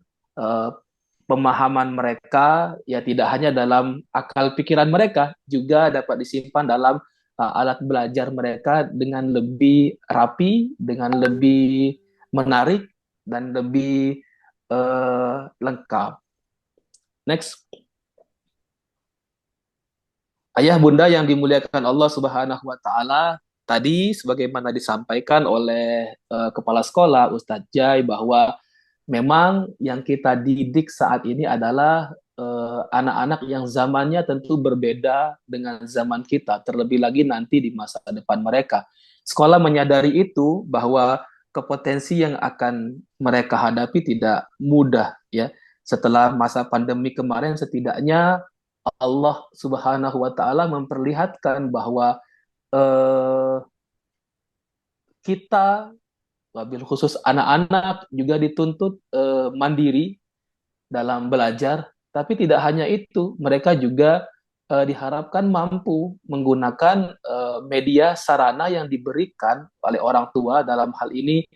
S7: pemahaman mereka, ya, tidak hanya dalam akal pikiran mereka, juga dapat disimpan dalam alat belajar mereka dengan lebih rapi, dengan lebih menarik, dan lebih lengkap. Next. Ayah bunda yang dimuliakan Allah Subhanahu wa taala, tadi sebagaimana disampaikan oleh kepala sekolah Ustadz Jai, bahwa memang yang kita didik saat ini adalah anak-anak yang zamannya tentu berbeda dengan zaman kita, terlebih lagi nanti di masa depan mereka. Sekolah menyadari itu, bahwa kompetensi yang akan mereka hadapi tidak mudah, ya. Setelah masa pandemi kemarin, setidaknya Allah Subhanahu wa taala memperlihatkan bahwa kita, wabil khusus anak-anak, juga dituntut mandiri dalam belajar. Tapi tidak hanya itu, mereka juga diharapkan mampu menggunakan media sarana yang diberikan oleh orang tua, dalam hal ini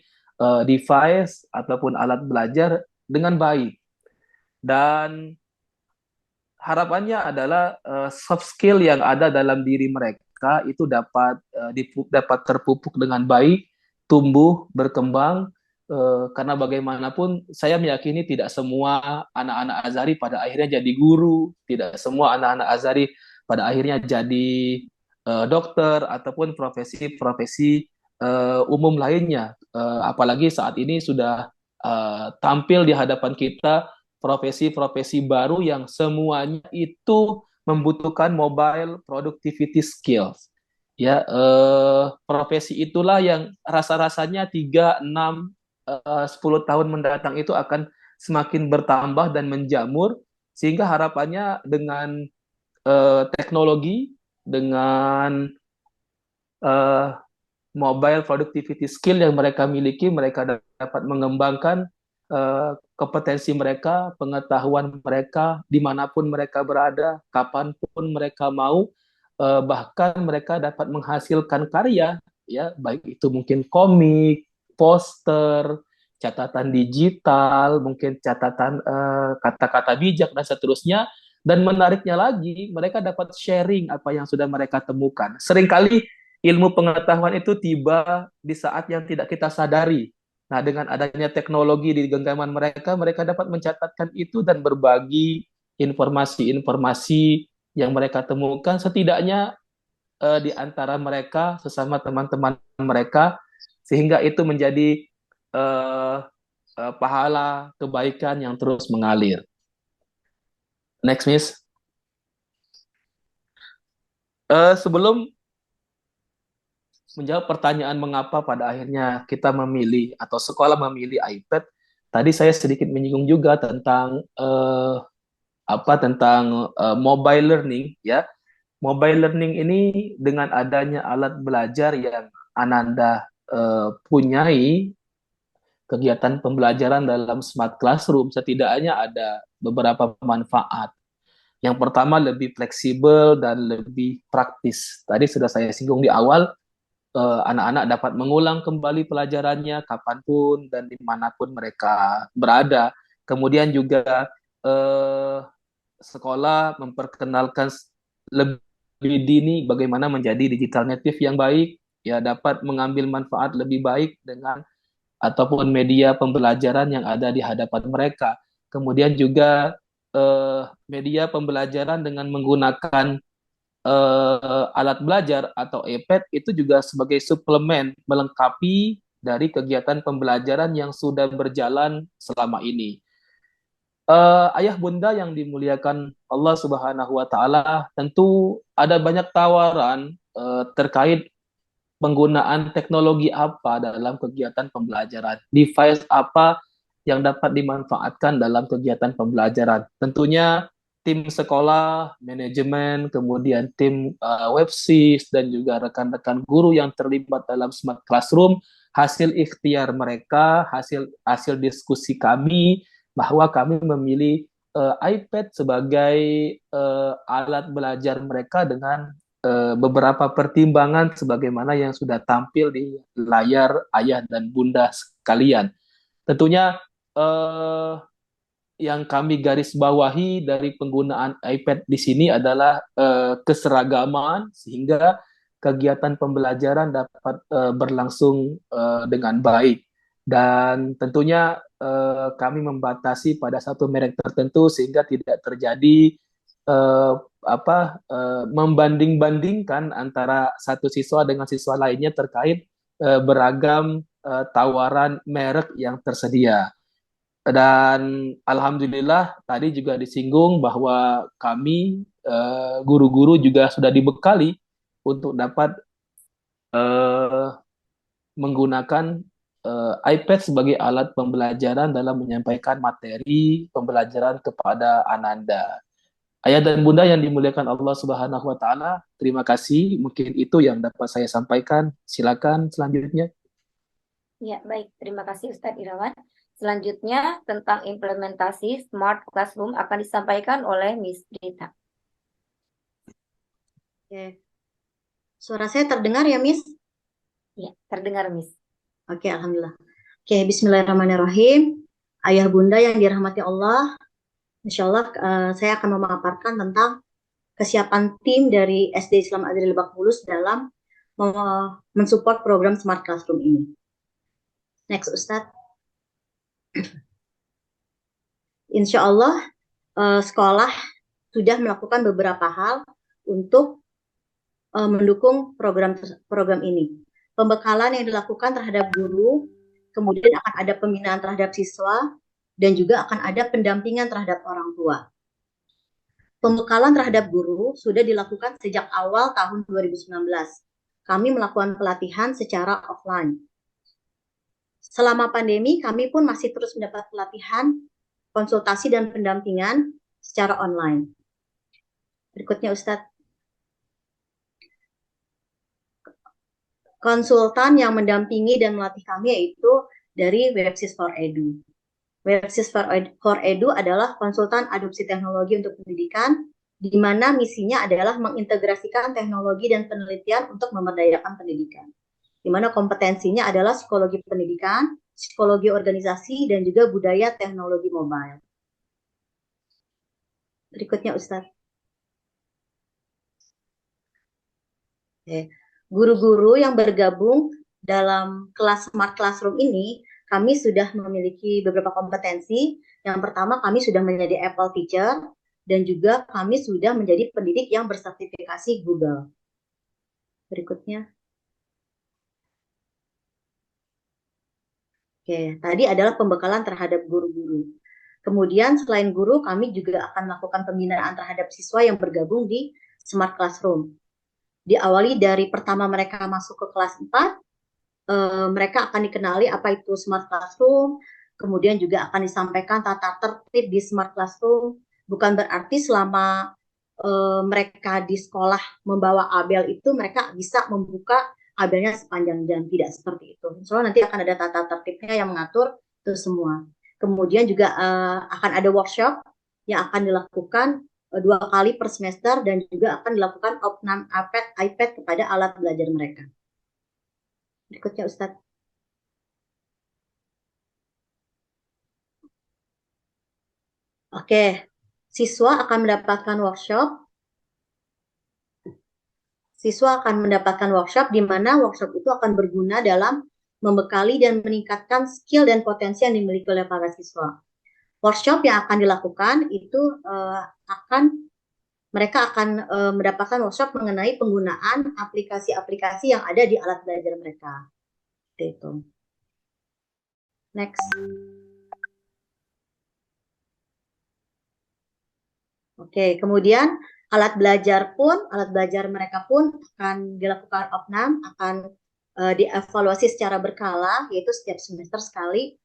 S7: device ataupun alat belajar, dengan baik. Dan harapannya adalah soft skill yang ada dalam diri mereka itu dapat terpupuk dengan baik, tumbuh, berkembang, karena bagaimanapun saya meyakini tidak semua anak-anak Azhari pada akhirnya jadi guru, tidak semua anak-anak Azhari pada akhirnya jadi dokter ataupun profesi-profesi umum lainnya. Apalagi saat ini sudah tampil di hadapan kita profesi-profesi baru yang semuanya itu membutuhkan mobile productivity skills. Ya, profesi itulah yang rasa-rasanya 3, 6, 10 tahun mendatang itu akan semakin bertambah dan menjamur, sehingga harapannya dengan teknologi, dengan eh, mobile productivity skill yang mereka miliki, mereka dapat mengembangkan kompetensi mereka, pengetahuan mereka, dimanapun mereka berada, kapanpun mereka mau, bahkan mereka dapat menghasilkan karya, ya, baik itu mungkin komik, poster, catatan digital, mungkin catatan kata-kata bijak dan seterusnya. Dan menariknya lagi, mereka dapat sharing apa yang sudah mereka temukan. Seringkali ilmu pengetahuan itu tiba di saat yang tidak kita sadari. Nah, dengan adanya teknologi di genggaman mereka, mereka dapat mencatatkan itu dan berbagi informasi-informasi yang mereka temukan, setidaknya di antara mereka, sesama teman-teman mereka, sehingga itu menjadi pahala kebaikan yang terus mengalir. Next, Miss. Sebelum menjawab pertanyaan mengapa pada akhirnya kita memilih atau sekolah memilih iPad, tadi saya sedikit menyinggung juga tentang mobile learning, ya. Mobile learning ini dengan adanya alat belajar yang Ananda punyai, kegiatan pembelajaran dalam smart classroom, setidaknya ada beberapa manfaat. Yang pertama, lebih fleksibel dan lebih praktis. Tadi sudah saya singgung di awal, anak-anak dapat mengulang kembali pelajarannya kapanpun dan dimanapun mereka berada. Kemudian juga sekolah memperkenalkan lebih dini bagaimana menjadi digital native yang baik, ya, dapat mengambil manfaat lebih baik dengan ataupun media pembelajaran yang ada di hadapan mereka. Kemudian juga media pembelajaran dengan menggunakan alat belajar atau iPad itu juga sebagai suplemen melengkapi dari kegiatan pembelajaran yang sudah berjalan selama ini. Ayah bunda yang dimuliakan Allah Subhanahu wa taala, tentu ada banyak tawaran terkait penggunaan teknologi apa dalam kegiatan pembelajaran, device apa yang dapat dimanfaatkan dalam kegiatan pembelajaran. Tentunya tim sekolah, manajemen, kemudian tim websis, dan juga rekan-rekan guru yang terlibat dalam smart classroom, hasil ikhtiar mereka, hasil diskusi kami, bahwa kami memilih iPad sebagai alat belajar mereka dengan beberapa pertimbangan sebagaimana yang sudah tampil di layar ayah dan bunda sekalian. Tentunya yang kami garis bawahi dari penggunaan iPad di sini adalah keseragaman, sehingga kegiatan pembelajaran dapat berlangsung dengan baik. Dan tentunya kami membatasi pada satu merek tertentu sehingga tidak terjadi membanding-bandingkan antara satu siswa dengan siswa lainnya terkait beragam tawaran merek yang tersedia. Dan alhamdulillah tadi juga disinggung bahwa kami guru-guru juga sudah dibekali untuk dapat menggunakan iPad sebagai alat pembelajaran dalam menyampaikan materi pembelajaran kepada Ananda. Ayah dan bunda yang dimuliakan Allah Subhanahu wa taala, terima kasih. Mungkin itu yang dapat saya sampaikan. Silakan selanjutnya.
S2: Ya, baik. Terima kasih Ustadz Irawan. Selanjutnya tentang implementasi Smart Classroom akan disampaikan oleh Miss Rita.
S8: Oke. Suara saya terdengar ya, Miss?
S2: Ya, terdengar, Miss.
S8: Oke, alhamdulillah. Oke, bismillahirrahmanirrahim. Ayah bunda yang dirahmati Allah, insya Allah saya akan memaparkan tentang kesiapan tim dari SD Islam Adri Lebak Bulus dalam mensupport program Smart Classroom ini. Next, Ustadz. Insya Allah sekolah sudah melakukan beberapa hal untuk mendukung program ini. pembekalan yang dilakukan terhadap guru, kemudian akan ada pembinaan terhadap siswa, dan juga akan ada pendampingan terhadap orang tua. Pembekalan terhadap guru sudah dilakukan sejak awal tahun 2019. Kami melakukan pelatihan secara offline. Selama pandemi, kami pun masih terus mendapat pelatihan, konsultasi, dan pendampingan secara online. Berikutnya, Ustadz. Konsultan yang mendampingi dan melatih kami yaitu dari Websis for Edu. Websis for Edu adalah konsultan adopsi teknologi untuk pendidikan, di mana misinya adalah mengintegrasikan teknologi dan penelitian untuk memberdayakan pendidikan. Di mana kompetensinya adalah psikologi pendidikan, psikologi organisasi, dan juga budaya teknologi mobile. Berikutnya, Ustadz. Oke. Guru-guru yang bergabung dalam kelas Smart Classroom ini, kami sudah memiliki beberapa kompetensi. Yang pertama, kami sudah menjadi Apple Teacher, dan juga kami sudah menjadi pendidik yang bersertifikasi Google. Berikutnya. Oke, tadi adalah pembekalan terhadap guru-guru. Kemudian selain guru, kami juga akan melakukan pembinaan terhadap siswa yang bergabung di Smart Classroom. Diawali dari pertama mereka masuk ke kelas 4, mereka akan dikenali apa itu Smart Classroom, kemudian juga akan disampaikan tata tertib di Smart Classroom. Bukan berarti selama mereka di sekolah membawa Abel itu mereka bisa membuka Abelnya sepanjang jam, tidak seperti itu. Soalnya nanti akan ada tata tertibnya yang mengatur itu semua. Kemudian juga akan ada workshop yang akan dilakukan 2 kali per semester, dan juga akan dilakukan opnam iPad kepada alat belajar mereka. Berikutnya, Ustadz. Oke, siswa akan mendapatkan workshop. Siswa akan mendapatkan workshop di mana workshop itu akan berguna dalam membekali dan meningkatkan skill dan potensi yang dimiliki oleh para siswa. Workshop yang akan dilakukan itu mereka akan mendapatkan workshop mengenai penggunaan aplikasi-aplikasi yang ada di alat belajar mereka. Itu. Next. Oke, kemudian alat belajar mereka pun akan dilakukan opnam, akan dievaluasi secara berkala, yaitu setiap semester sekali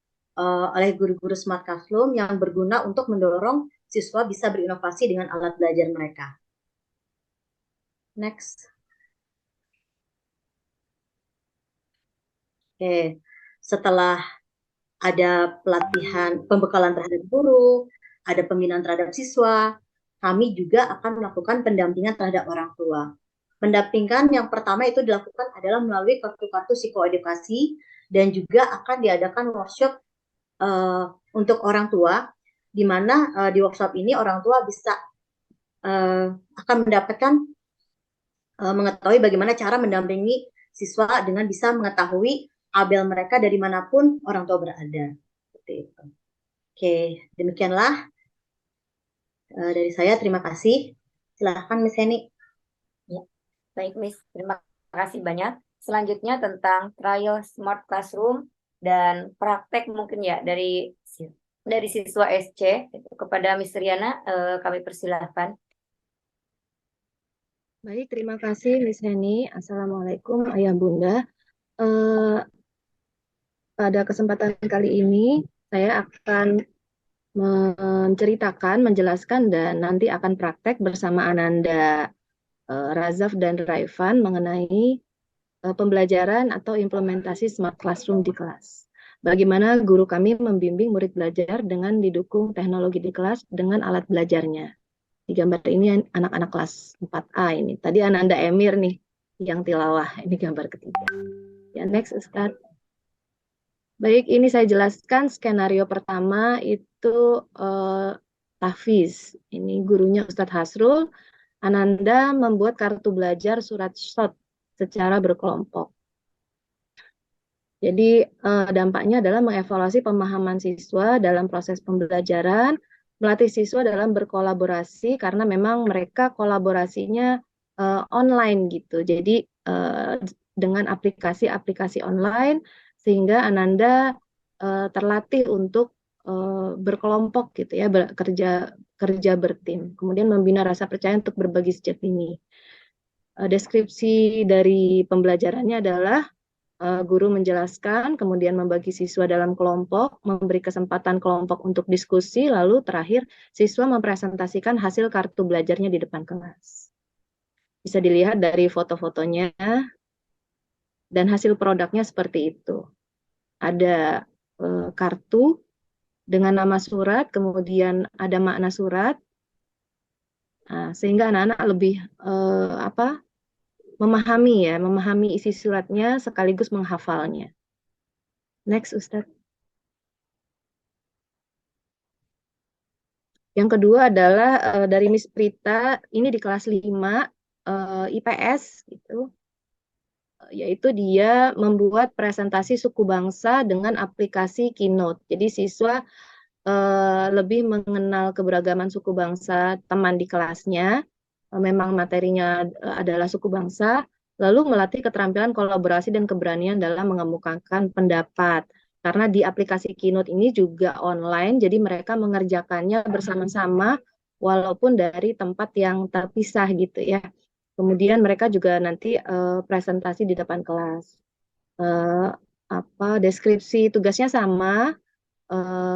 S8: oleh guru-guru Smart Classroom yang berguna untuk mendorong siswa bisa berinovasi dengan alat belajar mereka. Next. Oke, setelah ada pelatihan, pembekalan terhadap guru, ada pembinaan terhadap siswa, kami juga akan melakukan pendampingan terhadap orang tua. Pendampingan yang pertama itu dilakukan adalah melalui kartu-kartu psikoedukasi, dan juga akan diadakan workshop untuk orang tua, di mana di workshop ini orang tua bisa akan mendapatkan mengetahui bagaimana cara mendampingi siswa dengan bisa mengetahui Abel mereka dari manapun orang tua berada. Seperti itu. Oke, demikianlah dari saya. Terima kasih. Silahkan Miss Heni.
S2: Ya, baik Miss, terima kasih banyak. Selanjutnya tentang trial Smart Classroom dan praktek mungkin ya dari siswa SC kepada Miss Riana, kami persilahkan.
S9: Baik, terima kasih Miss Heni. Assalamualaikum Ayah Bunda. Pada kesempatan kali ini saya akan menjelaskan dan nanti akan praktek bersama Ananda, Razaf, dan Raifan mengenai pembelajaran atau implementasi Smart Classroom di kelas. Bagaimana guru kami membimbing murid belajar dengan didukung teknologi di kelas dengan alat belajarnya. Di gambar ini anak-anak kelas 4A ini. Tadi Ananda Emir nih yang tilawah. Ini gambar ketiga. Ya, next Ustadz. Baik, ini saya jelaskan skenario pertama itu tahfiz. Ini gurunya Ustadz Hasrul. Ananda membuat kartu belajar surat shot secara berkelompok. Jadi dampaknya adalah mengevaluasi pemahaman siswa dalam proses pembelajaran, melatih siswa dalam berkolaborasi karena memang mereka kolaborasinya online gitu. Jadi dengan aplikasi-aplikasi online sehingga Ananda terlatih untuk berkelompok gitu ya, kerja bertim, kemudian membina rasa percaya untuk berbagi sejak dini. Deskripsi dari pembelajarannya adalah guru menjelaskan, kemudian membagi siswa dalam kelompok, memberi kesempatan kelompok untuk diskusi, lalu terakhir siswa mempresentasikan hasil kartu belajarnya di depan kelas. Bisa dilihat dari foto-fotonya dan hasil produknya seperti itu. Ada kartu dengan nama surat, kemudian ada makna surat, sehingga anak-anak lebih memahami isi suratnya sekaligus menghafalnya. Next, Ustadz. Yang kedua adalah dari Miss Prita, ini di kelas 5 IPS gitu. Yaitu dia membuat presentasi suku bangsa dengan aplikasi Keynote. Jadi siswa lebih mengenal keberagaman suku bangsa teman di kelasnya. Memang materinya adalah suku bangsa, lalu melatih keterampilan kolaborasi dan keberanian dalam mengemukakan pendapat. Karena di aplikasi Keynote ini juga online, jadi mereka mengerjakannya bersama-sama walaupun dari tempat yang terpisah gitu ya. Kemudian mereka juga nanti presentasi di depan kelas. Deskripsi tugasnya sama,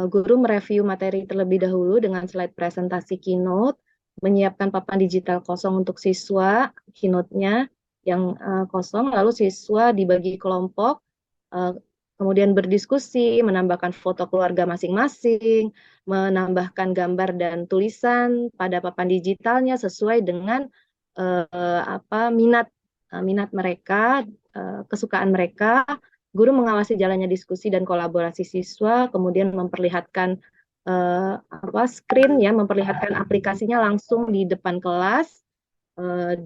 S9: guru mereview materi terlebih dahulu dengan slide presentasi Keynote, menyiapkan papan digital kosong untuk siswa, keynote-nya yang kosong, lalu siswa dibagi kelompok, kemudian berdiskusi, menambahkan foto keluarga masing-masing, menambahkan gambar dan tulisan pada papan digitalnya sesuai dengan minat mereka, kesukaan mereka. Guru mengawasi jalannya diskusi dan kolaborasi siswa, kemudian memperlihatkan screen ya, memperlihatkan aplikasinya langsung di depan kelas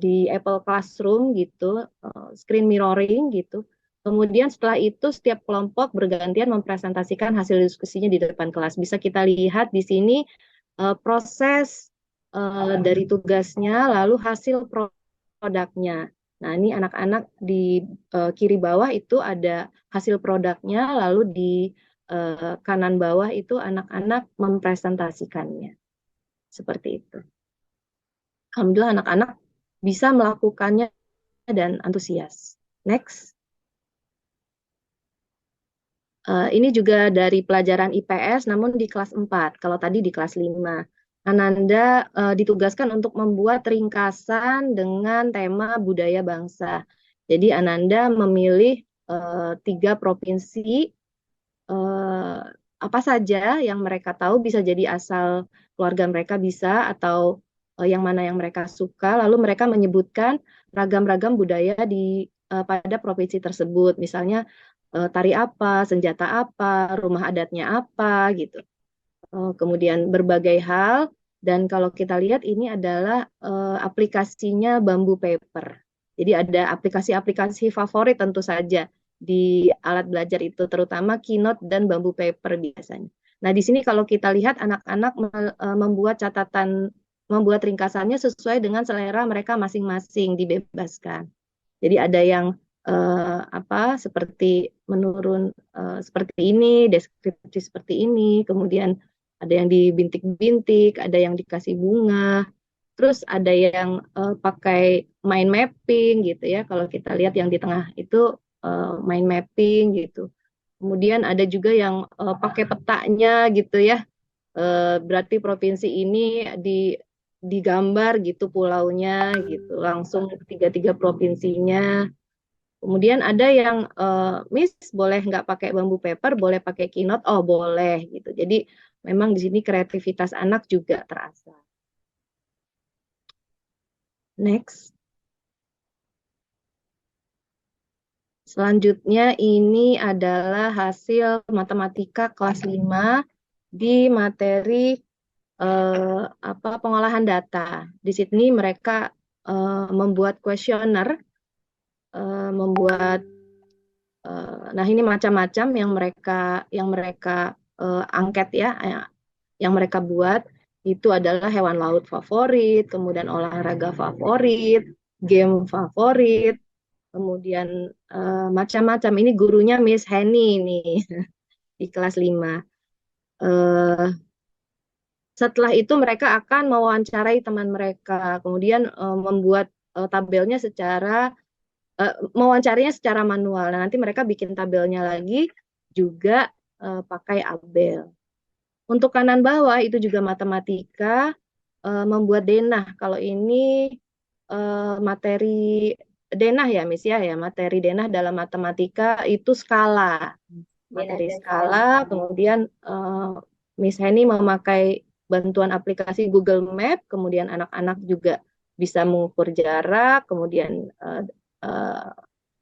S9: di Apple Classroom gitu, screen mirroring gitu. Kemudian setelah itu setiap kelompok bergantian mempresentasikan hasil diskusinya di depan kelas. Bisa kita lihat di sini proses dari tugasnya, lalu hasil produknya. Nah, ini anak-anak di kiri bawah itu ada hasil produknya, lalu di kanan bawah itu anak-anak mempresentasikannya. Seperti itu. Alhamdulillah anak-anak bisa melakukannya dan antusias. Next. Ini juga dari pelajaran IPS, namun di kelas 4, kalau tadi di kelas 5. Ananda ditugaskan untuk membuat ringkasan dengan tema budaya bangsa. Jadi Ananda memilih 3 provinsi, apa saja yang mereka tahu, bisa jadi asal keluarga mereka bisa, atau yang mana yang mereka suka, lalu mereka menyebutkan ragam-ragam budaya pada provinsi tersebut. Misalnya tari apa, senjata apa, rumah adatnya apa, gitu. Kemudian berbagai hal, dan kalau kita lihat ini adalah aplikasinya Bamboo Paper. Jadi ada aplikasi-aplikasi favorit tentu saja di alat belajar itu, terutama Keynote dan Bamboo Paper biasanya. Nah, di sini kalau kita lihat anak-anak membuat membuat ringkasannya sesuai dengan selera mereka masing-masing, dibebaskan. Jadi ada yang seperti menurun seperti ini, deskripsi seperti ini, kemudian ada yang dibintik-bintik, ada yang dikasih bunga, terus ada yang pakai mind mapping gitu ya. Kalau kita lihat yang di tengah itu mind mapping gitu. Kemudian ada juga yang pakai petanya gitu ya. Berarti provinsi ini digambar gitu pulaunya gitu, langsung 3 provinsinya. Kemudian ada yang, Miss boleh nggak pakai Bamboo Paper, boleh pakai Keynote, oh boleh gitu. Jadi memang di sini kreativitas anak juga terasa. Next. Selanjutnya ini adalah hasil matematika kelas 5 di materi pengolahan data. Di sini mereka membuat kuesioner, nah ini macam-macam yang mereka angket ya, yang mereka buat itu adalah hewan laut favorit, kemudian olahraga favorit, game favorit, kemudian macam-macam. Ini gurunya Miss Henny nih di kelas 5. Setelah itu mereka akan mewawancarai teman mereka, kemudian membuat tabelnya mewawancarinya secara manual. Nah, nanti mereka bikin tabelnya lagi juga pakai Abel. Untuk kanan bawah itu juga matematika, membuat denah. Kalau ini materi denah ya, Miss ya, materi denah dalam matematika itu skala. Materi skala, kemudian Miss Henny memakai bantuan aplikasi Google Map, kemudian anak-anak juga bisa mengukur jarak, kemudian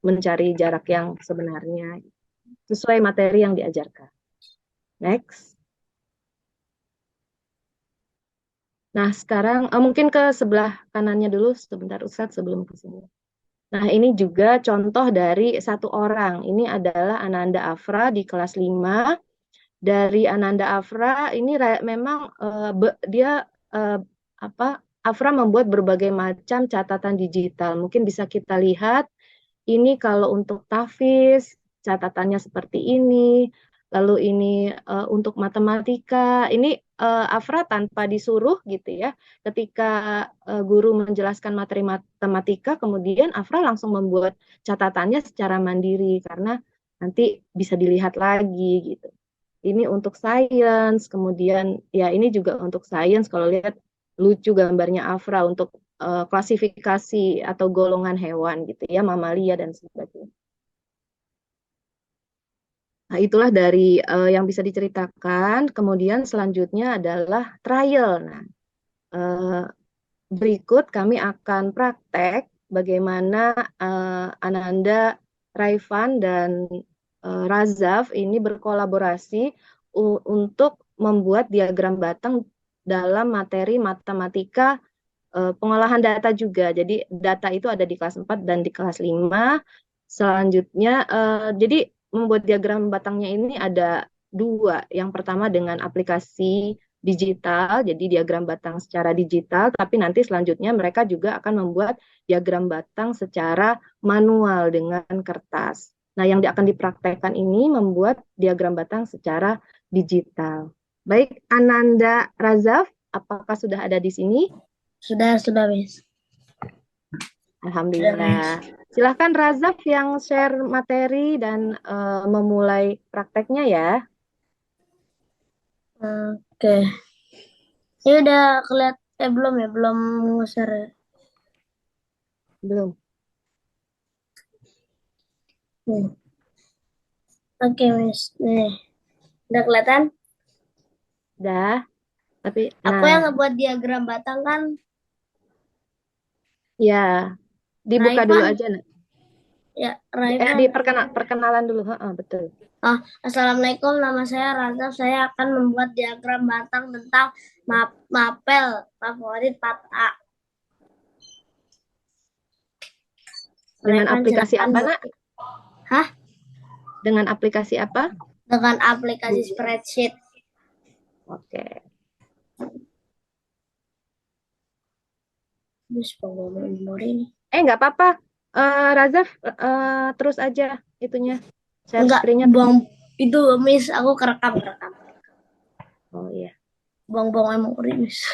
S9: mencari jarak yang sebenarnya sesuai materi yang diajarkan. Next. Nah, sekarang mungkin ke sebelah kanannya dulu sebentar Ustadz sebelum ke sini. Nah, ini juga contoh dari satu orang. Ini adalah Ananda Afra di kelas 5. Dari Ananda Afra ini memang Afra membuat berbagai macam catatan digital. Mungkin bisa kita lihat ini kalau untuk tahfiz catatannya seperti ini. Lalu ini untuk matematika, ini Afra tanpa disuruh gitu ya. Ketika guru menjelaskan materi matematika, kemudian Afra langsung membuat catatannya secara mandiri karena nanti bisa dilihat lagi gitu. Ini untuk sains, kemudian ya ini juga untuk sains. Kalau lihat lucu gambarnya Afra untuk klasifikasi atau golongan hewan gitu ya, mamalia dan sebagainya. Nah, itulah dari yang bisa diceritakan. Kemudian selanjutnya adalah trial. Nah, berikut kami akan praktek bagaimana Ananda, Raifan, dan Razaf ini berkolaborasi untuk membuat diagram batang dalam materi matematika pengolahan data juga. Jadi data itu ada di kelas 4 dan di kelas 5. Selanjutnya, jadi membuat diagram batangnya ini ada 2. Yang pertama dengan aplikasi digital, jadi diagram batang secara digital, tapi nanti selanjutnya mereka juga akan membuat diagram batang secara manual dengan kertas. Nah, yang akan dipraktekkan ini membuat diagram batang secara digital. Baik, Ananda, Razaf, apakah sudah ada di sini?
S4: Sudah, Miss.
S9: Alhamdulillah. Silahkan Razaf yang share materi dan memulai prakteknya ya.
S4: Oke. Ini udah kelihatan, belum ya? Belum share.
S9: Belum.
S4: Oke, Miss. Nih. Udah kelihatan?
S9: Udah. Tapi
S4: Aku yang ngebuat diagram batang kan.
S9: Ya, dibuka
S4: Raifan.
S9: dulu aja.
S4: Ya, Raifan.
S9: Di perkenalan dulu. Betul.
S4: Assalamualaikum, nama saya Razaf. Saya akan membuat diagram batang tentang mapel favorit 4A.
S9: Dengan aplikasi apa, Nak?
S4: Hah?
S9: Dengan aplikasi apa?
S4: Dengan aplikasi spreadsheet.
S9: Oke. Nggak apa-apa. Razaf, terus aja itunya.
S4: Enggak, buang itu, Miss. Aku kerekam.
S9: Oh iya.
S4: Buang memori, Miss.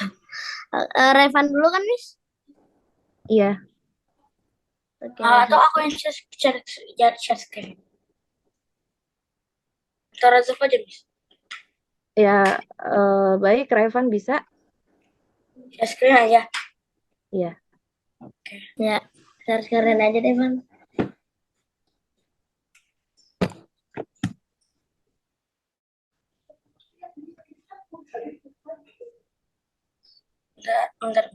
S4: Revan dulu kan, Miss?
S9: Iya.
S4: Oke, atau aku yang share screen. Atau Razaf aja, Miss?
S9: Ya, baik, Revan bisa.
S4: Share screen aja?
S9: Iya.
S4: Oke. Ya, share screen aja deh, Bang. Bentar.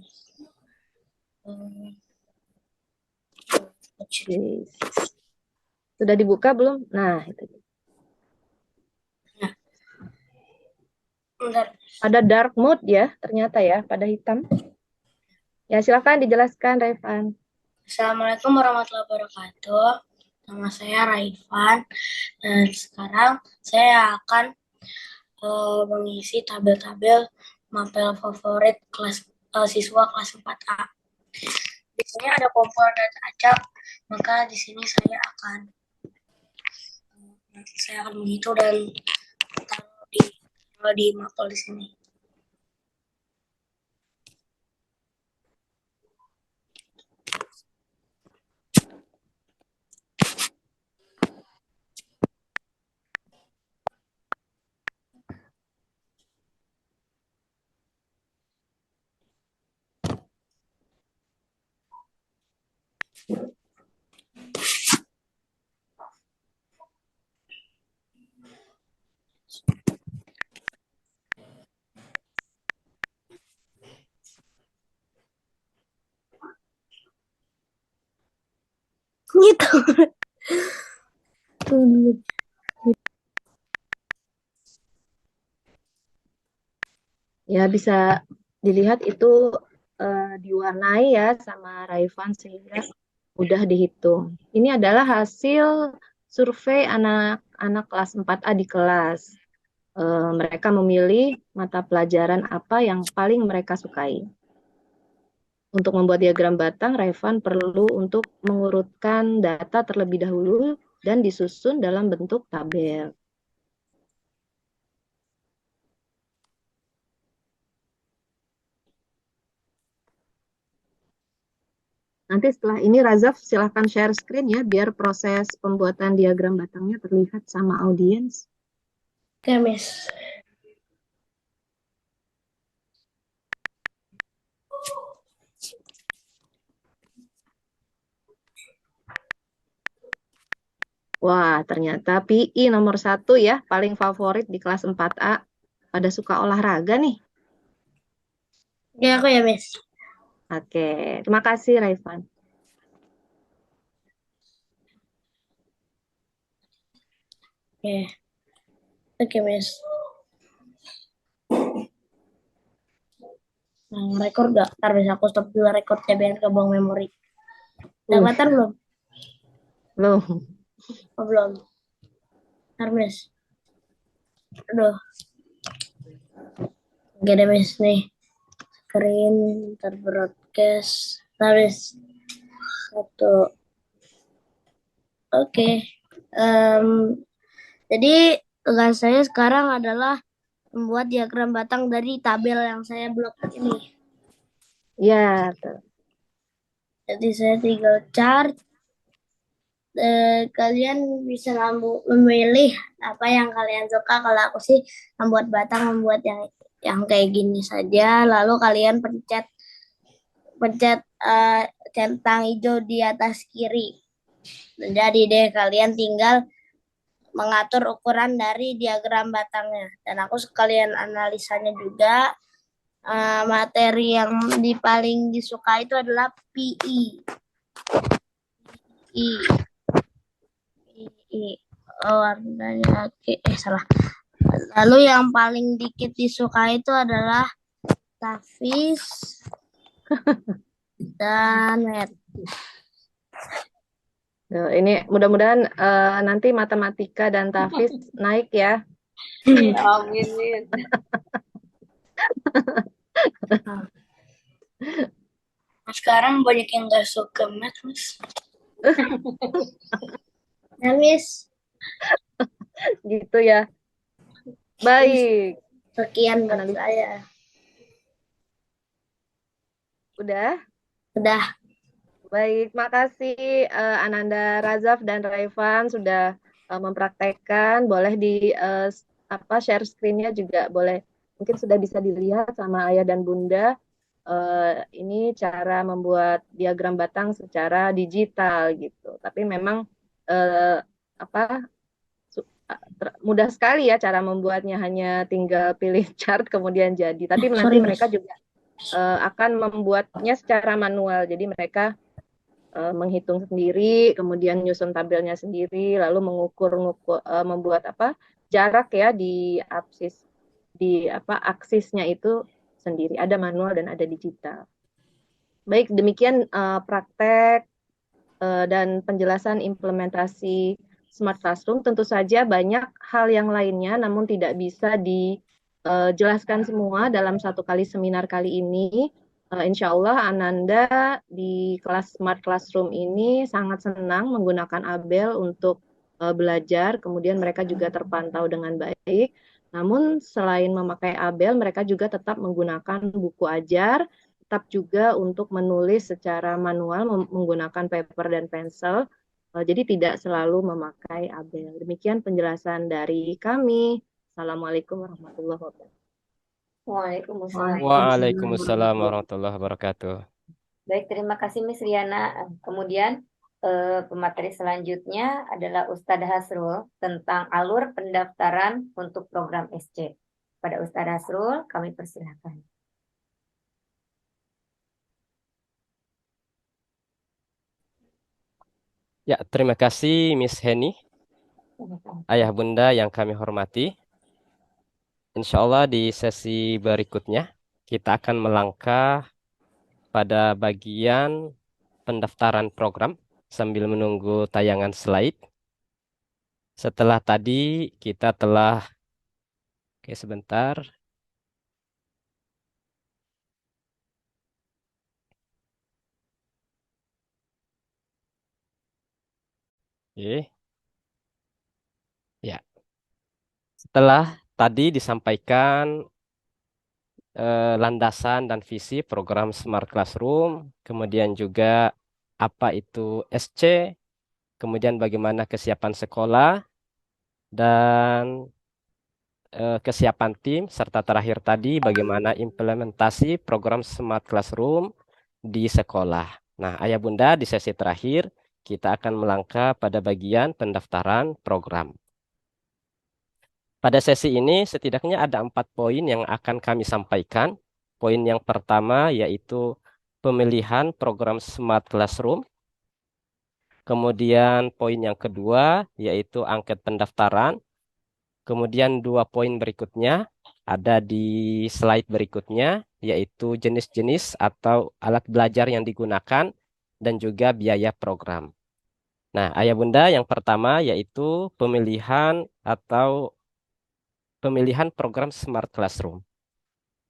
S9: Sudah dibuka belum? Nah, itu.
S4: Bentar.
S9: Ada dark mode ya, ternyata ya, pada hitam. Ya, silakan dijelaskan, Raifan.
S4: Assalamualaikum warahmatullahi wabarakatuh. Nama saya Raifan. Dan sekarang saya akan mengisi tabel-tabel mapel favorit kelas siswa kelas 4A. Di sini ada komponen data acak Maka di sini saya akan menghitung dan taruh di mapel di sini. Gitu.
S9: Ya, bisa dilihat itu diwarnai ya sama Raifan sehingga mudah dihitung. Ini adalah hasil survei anak-anak kelas 4A di kelas. Mereka memilih mata pelajaran apa yang paling mereka sukai. Untuk membuat diagram batang, Raifan perlu untuk mengurutkan data terlebih dahulu dan disusun dalam bentuk tabel. Nanti setelah ini Razaf silahkan share screen ya, biar proses pembuatan diagram batangnya terlihat sama audiens.
S4: Oke, Miss.
S9: Wah, ternyata PI nomor 1 ya, paling favorit di kelas 4A. Pada suka olahraga nih.
S4: Ya, aku ya, Miss.
S9: Oke, terima kasih Raifan.
S4: Oke. Oke, Miss. Rekor gak? Ntar bisa aku stop dulu rekornya biar kebuang memori. Udah kelihatan belum?
S9: Belum.
S4: Oh, belum. Ntar, Miss. Aduh. Oke deh, Miss. Nih. Screen, ntar broadcast. Ntar, Miss. Satu. Oke. Jadi tugas saya sekarang adalah membuat diagram batang dari tabel yang saya blok ini.
S9: Ya,
S4: Jadi saya tinggal chart. Kalian bisa memilih apa yang kalian suka. Kalau aku sih membuat batang, membuat yang kayak gini saja. Lalu kalian pencet centang hijau di atas kiri. Jadi deh kalian tinggal mengatur ukuran dari diagram batangnya. Dan aku sekalian analisanya juga. Materi yang paling disuka itu adalah PI. Warnanya salah. Lalu yang paling dikit disuka itu adalah Tafis dan Net.
S9: Ini mudah-mudahan nanti matematika dan Tafis naik ya.
S10: Amin.
S4: Sekarang banyak yang nggak suka math, Miss. Ya, Miss.
S9: Gitu ya. Baik.
S4: Sekian buat saya.
S9: Udah?
S4: Udah.
S9: Baik, makasih Ananda, Razaf, dan Raifan sudah mempraktekkan. Boleh di share screen-nya juga boleh. Mungkin sudah bisa dilihat sama ayah dan bunda. Ini cara membuat diagram batang secara digital gitu. Tapi memang mudah sekali ya cara membuatnya, hanya tinggal pilih chart kemudian jadi. Tapi nanti mereka juga akan membuatnya secara manual. Jadi mereka menghitung sendiri, kemudian nyusun tabelnya sendiri, lalu membuat jarak ya di aksisnya itu sendiri. Ada manual dan ada digital. Baik, demikian praktek dan penjelasan implementasi Smart Classroom. Tentu saja banyak hal yang lainnya, namun tidak bisa dijelaskan semua dalam satu kali seminar kali ini. Insya Allah Ananda di kelas Smart Classroom ini sangat senang menggunakan Abel untuk belajar, kemudian mereka juga terpantau dengan baik. Namun selain memakai Abel, mereka juga tetap menggunakan buku ajar, tetap juga untuk menulis secara manual menggunakan paper dan pensil. Jadi tidak selalu memakai Abel. Demikian penjelasan dari kami. Assalamualaikum warahmatullahi wabarakatuh.
S2: Waalaikumsalam.
S1: Waalaikumsalam warahmatullahi wabarakatuh.
S2: Baik, terima kasih Miss Riana. Kemudian pemateri selanjutnya adalah Ustadz Hasrul tentang alur pendaftaran untuk program SC. Pada Ustadz Hasrul, kami persilahkan.
S1: Ya, terima kasih Miss Heni. Ayah Bunda yang kami hormati. Insya Allah di sesi berikutnya kita akan melangkah pada bagian pendaftaran program sambil menunggu tayangan slide. Setelah tadi kita telah, oke sebentar. Oke. Ya. Setelah tadi disampaikan landasan dan visi program Smart Classroom, kemudian juga apa itu SC, kemudian bagaimana kesiapan sekolah, dan kesiapan tim, serta terakhir tadi bagaimana implementasi program Smart Classroom di sekolah. Nah, Ayah Bunda, di sesi terakhir kita akan melangkah pada bagian pendaftaran program. Pada sesi ini setidaknya ada 4 poin yang akan kami sampaikan. Poin yang pertama yaitu pemilihan program Smart Classroom. Kemudian poin yang kedua yaitu angket pendaftaran. Kemudian 2 poin berikutnya ada di slide berikutnya yaitu jenis-jenis atau alat belajar yang digunakan dan juga biaya program. Nah, Ayah Bunda, yang pertama yaitu pemilihan program Smart Classroom.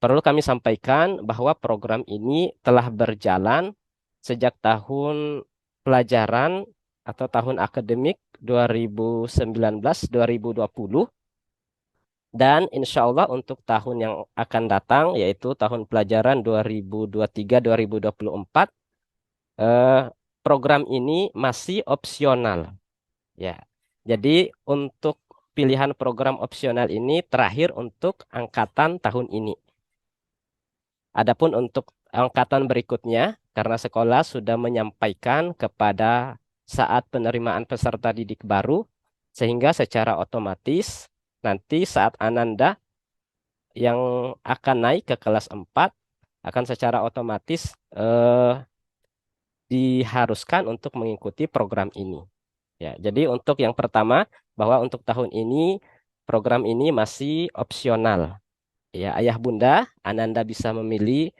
S1: Perlu kami sampaikan bahwa program ini telah berjalan sejak tahun pelajaran atau tahun akademik 2019-2020 dan insya Allah untuk tahun yang akan datang yaitu tahun pelajaran 2023-2024 program ini masih opsional. Ya. Jadi untuk pilihan program opsional ini terakhir untuk angkatan tahun ini. Adapun untuk angkatan berikutnya, karena sekolah sudah menyampaikan kepada saat penerimaan peserta didik baru, sehingga secara otomatis nanti saat Ananda yang akan naik ke kelas 4 akan secara otomatis diharuskan untuk mengikuti program ini. Ya, jadi untuk yang pertama, bahwa untuk tahun ini program ini masih opsional. Ya, Ayah Bunda, Ananda bisa memilih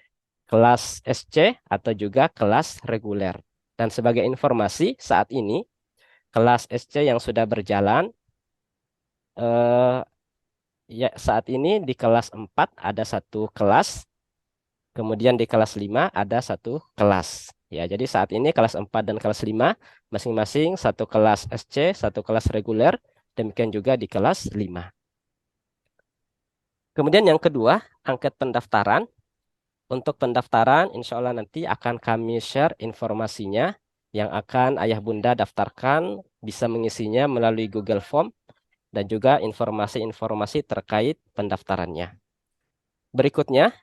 S1: kelas SC atau juga kelas reguler. Dan sebagai informasi, saat ini kelas SC yang sudah berjalan, ya saat ini di kelas 4 ada 1 kelas, kemudian di kelas 5 ada 1 kelas. Ya, jadi saat ini kelas 4 dan kelas 5 masing-masing 1 kelas SC, 1 kelas reguler, demikian juga di kelas 5. Kemudian yang kedua, angket pendaftaran. Untuk pendaftaran, insya Allah nanti akan kami share informasinya yang akan Ayah Bunda daftarkan, bisa mengisinya melalui Google Form, dan juga informasi-informasi terkait pendaftarannya. Berikutnya,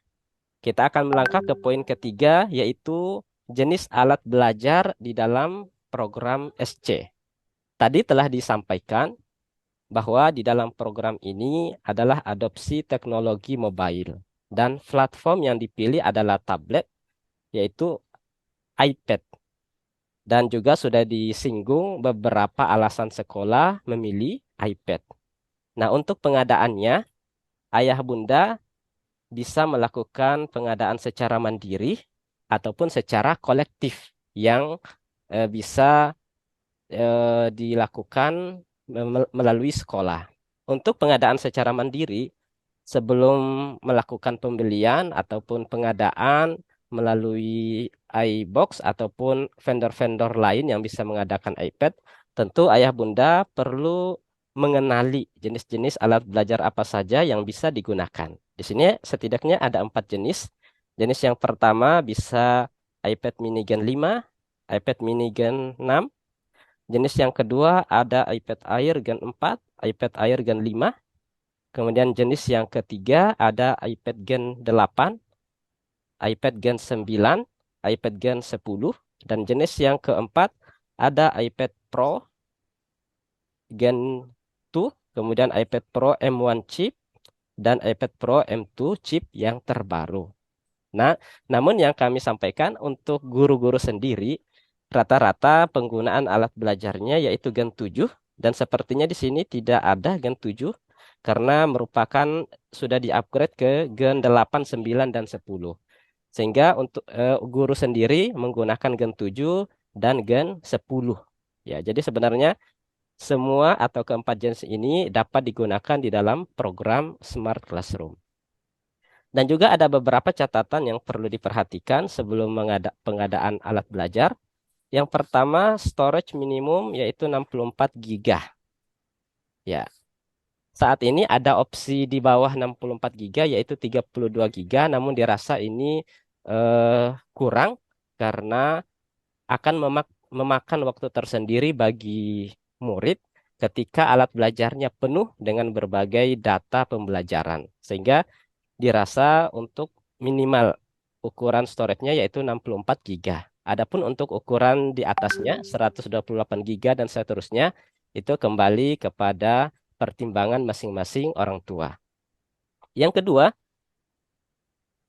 S1: kita akan melangkah ke poin ketiga, yaitu jenis alat belajar di dalam program SC. Tadi telah disampaikan bahwa di dalam program ini adalah adopsi teknologi mobile dan platform yang dipilih adalah tablet, yaitu iPad. Dan juga sudah disinggung beberapa alasan sekolah memilih iPad. Nah, untuk pengadaannya, Ayah Bunda bisa melakukan pengadaan secara mandiri ataupun secara kolektif yang bisa dilakukan melalui sekolah. Untuk pengadaan secara mandiri, sebelum melakukan pembelian ataupun pengadaan melalui iBox ataupun vendor-vendor lain yang bisa mengadakan iPad, tentu ayah bunda perlu mengenali jenis-jenis alat belajar apa saja yang bisa digunakan. Di sini setidaknya ada 4 jenis. Jenis yang pertama bisa iPad mini Gen 5, iPad mini Gen 6. Jenis yang kedua ada iPad Air Gen 4, iPad Air Gen 5. Kemudian jenis yang ketiga ada iPad Gen 8, iPad Gen 9, iPad Gen 10. Dan jenis yang keempat ada iPad Pro Gen 2, kemudian iPad Pro M1 chip, dan iPad Pro M2 chip yang terbaru. Nah, namun yang kami sampaikan untuk guru-guru sendiri, rata-rata penggunaan alat belajarnya yaitu Gen 7, dan sepertinya di sini tidak ada Gen 7 karena merupakan sudah di-upgrade ke Gen 8, 9, dan 10. Sehingga untuk guru sendiri menggunakan Gen 7 dan Gen 10. Ya, jadi sebenarnya semua atau keempat jenis ini dapat digunakan di dalam program Smart Classroom. Dan juga ada beberapa catatan yang perlu diperhatikan sebelum pengadaan alat belajar. Yang pertama, storage minimum yaitu 64 GB. Ya. Saat ini ada opsi di bawah 64 GB yaitu 32 GB, namun dirasa ini kurang karena akan memakan waktu tersendiri bagi murid ketika alat belajarnya penuh dengan berbagai data pembelajaran. Sehingga dirasa untuk minimal ukuran storage-nya yaitu 64 GB. Adapun untuk ukuran di atasnya 128 GB dan seterusnya itu kembali kepada pertimbangan masing-masing orang tua. Yang kedua,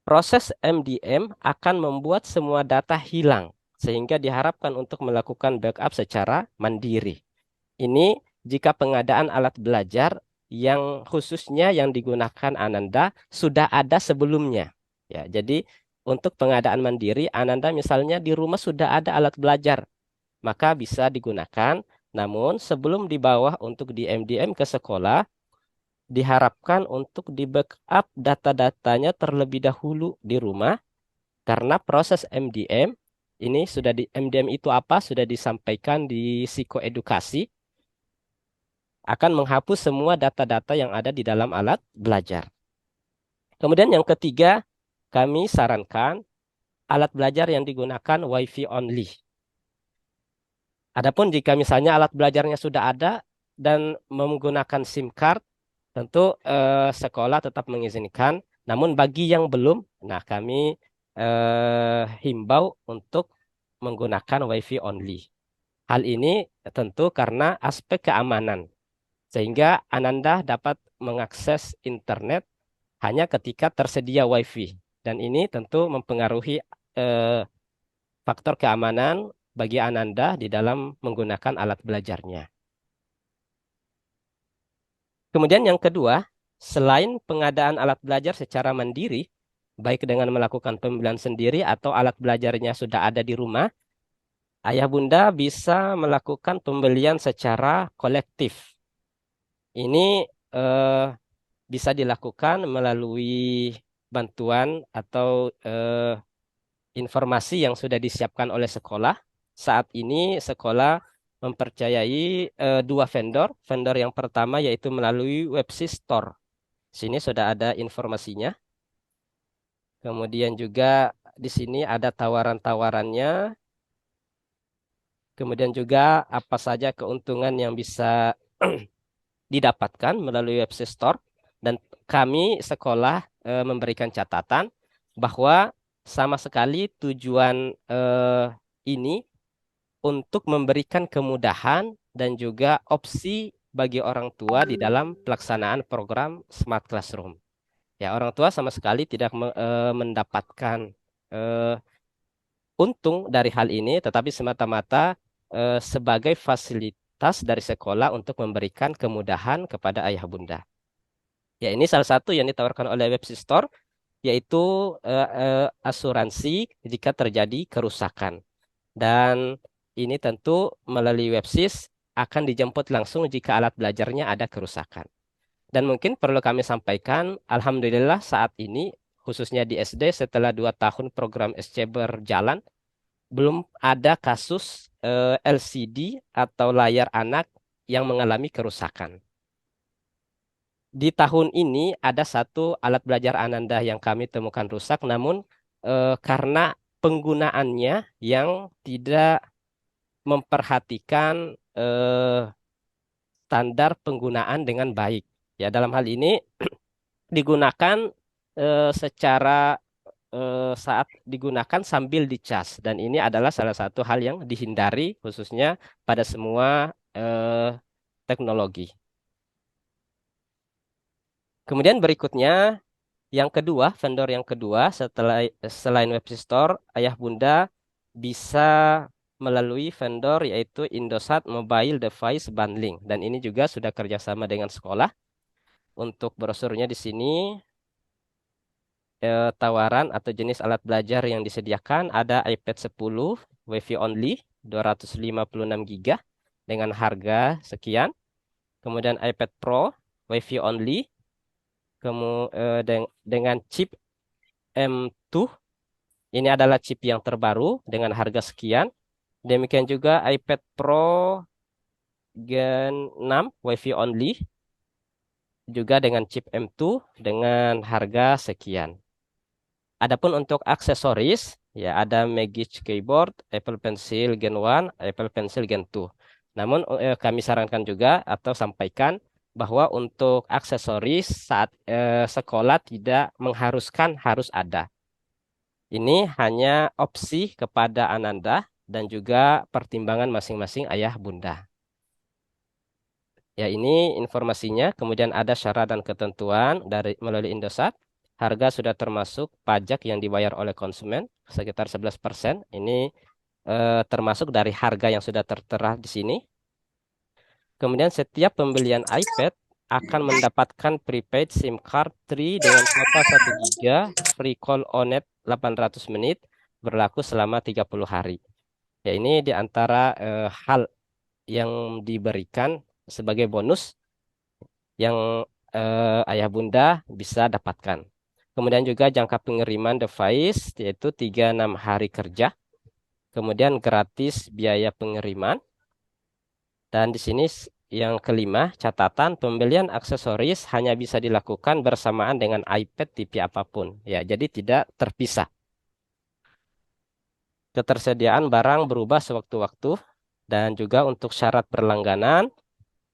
S1: proses MDM akan membuat semua data hilang sehingga diharapkan untuk melakukan backup secara mandiri. Ini jika pengadaan alat belajar yang khususnya yang digunakan Ananda sudah ada sebelumnya. Ya, jadi untuk pengadaan mandiri, Ananda misalnya di rumah sudah ada alat belajar, maka bisa digunakan. Namun sebelum dibawa untuk di MDM ke sekolah, diharapkan untuk di backup data-datanya terlebih dahulu di rumah, karena proses MDM ini sudah MDM itu apa sudah disampaikan di psikoedukasi, akan menghapus semua data-data yang ada di dalam alat belajar. Kemudian yang ketiga, kami sarankan alat belajar yang digunakan WiFi only. Adapun jika misalnya alat belajarnya sudah ada dan menggunakan SIM card, tentu sekolah tetap mengizinkan. Namun bagi yang belum, nah kami himbau untuk menggunakan WiFi only. Hal ini tentu karena aspek keamanan. Sehingga Ananda dapat mengakses internet hanya ketika tersedia WiFi. Dan ini tentu mempengaruhi faktor keamanan bagi Ananda di dalam menggunakan alat belajarnya. Kemudian yang kedua, selain pengadaan alat belajar secara mandiri, baik dengan melakukan pembelian sendiri atau alat belajarnya sudah ada di rumah, ayah bunda bisa melakukan pembelian secara kolektif. Ini bisa dilakukan melalui bantuan atau informasi yang sudah disiapkan oleh sekolah. Saat ini sekolah mempercayai dua vendor. Vendor yang pertama yaitu melalui website store. Sini sudah ada informasinya. Kemudian juga di sini ada tawaran-tawarannya. Kemudian juga apa saja keuntungan yang bisa didapatkan melalui website store. Dan kami sekolah memberikan catatan bahwa sama sekali tujuan ini untuk memberikan kemudahan dan juga opsi bagi orang tua di dalam pelaksanaan program Smart Classroom. Ya, orang tua sama sekali tidak mendapatkan untung dari hal ini, tetapi semata-mata sebagai fasilitas dari sekolah untuk memberikan kemudahan kepada ayah bunda. Ya, ini salah satu yang ditawarkan oleh website store, yaitu asuransi jika terjadi kerusakan. Dan ini tentu melalui website akan dijemput langsung jika alat belajarnya ada kerusakan. Dan mungkin perlu kami sampaikan, alhamdulillah saat ini khususnya di SD setelah 2 tahun program SC berjalan, belum ada kasus LCD atau layar anak yang mengalami kerusakan. Di tahun ini ada satu alat belajar Ananda yang kami temukan rusak, namun karena penggunaannya yang tidak memperhatikan standar penggunaan dengan baik. Ya, dalam hal ini digunakan secara saat digunakan sambil dicas, dan ini adalah salah satu hal yang dihindari khususnya pada semua teknologi. Kemudian berikutnya yang kedua, vendor yang kedua selain Webstore, Ayah Bunda bisa melalui vendor yaitu Indosat Mobile Device Bundling, dan ini juga sudah kerjasama dengan sekolah. Untuk brosurnya di sini tawaran atau jenis alat belajar yang disediakan ada iPad 10 WiFi only 256 GB dengan harga sekian. Kemudian iPad Pro WiFi only dengan chip M2. Ini adalah chip yang terbaru dengan harga sekian. Demikian juga iPad Pro Gen 6 WiFi only juga dengan chip M2 dengan harga sekian. Adapun untuk aksesoris, ya ada Magic Keyboard, Apple Pencil Gen 1, Apple Pencil Gen 2. Namun kami sarankan juga atau sampaikan bahwa untuk aksesoris saat sekolah tidak mengharuskan harus ada. Ini hanya opsi kepada Ananda dan juga pertimbangan masing-masing ayah bunda. Ya, ini informasinya. Kemudian ada syarat dan ketentuan melalui Indosat. Harga sudah termasuk pajak yang dibayar oleh konsumen sekitar 11%. Ini termasuk dari harga yang sudah tertera di sini. Kemudian setiap pembelian iPad akan mendapatkan prepaid SIM card 3 dengan kuota 1 GB, free call on net 800 menit, berlaku selama 30 hari. Ya, ini di antara hal yang diberikan sebagai bonus yang ayah bunda bisa dapatkan. Kemudian juga jangka pengiriman device yaitu 36 hari kerja. Kemudian gratis biaya pengiriman. Dan di sini yang kelima, catatan pembelian aksesoris hanya bisa dilakukan bersamaan dengan iPad tipe apapun. Ya, jadi tidak terpisah. Ketersediaan barang berubah sewaktu-waktu, dan juga untuk syarat berlangganan,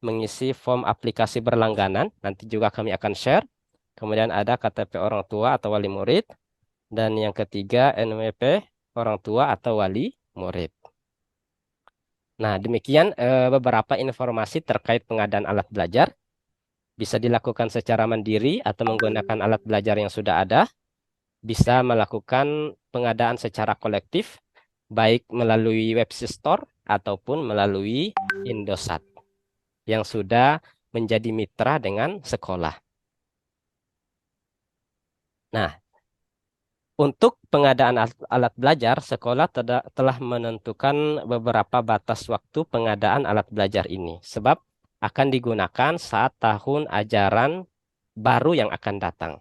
S1: mengisi form aplikasi berlangganan, nanti juga kami akan share. Kemudian ada KTP orang tua atau wali murid. Dan yang ketiga NWP orang tua atau wali murid. Nah, demikian beberapa informasi terkait pengadaan alat belajar. Bisa dilakukan secara mandiri atau menggunakan alat belajar yang sudah ada. Bisa melakukan pengadaan secara kolektif, baik melalui Webstore ataupun melalui Indosat yang sudah menjadi mitra dengan sekolah. Nah, untuk pengadaan alat belajar, sekolah telah menentukan beberapa batas waktu pengadaan alat belajar ini, sebab akan digunakan saat tahun ajaran baru yang akan datang.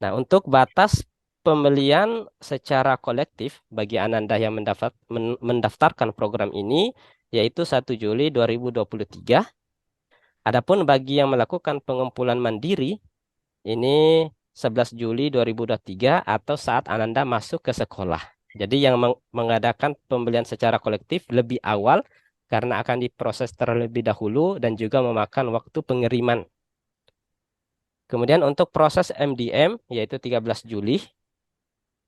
S1: Nah, untuk batas pembelian secara kolektif bagi Ananda yang mendaftarkan program ini, yaitu 1 Juli 2023. Adapun bagi yang melakukan pengumpulan mandiri, ini 11 Juli 2023 atau saat Ananda masuk ke sekolah. Jadi yang mengadakan pembelian secara kolektif lebih awal karena akan diproses terlebih dahulu dan juga memakan waktu pengiriman. Kemudian untuk proses MDM yaitu 13 Juli.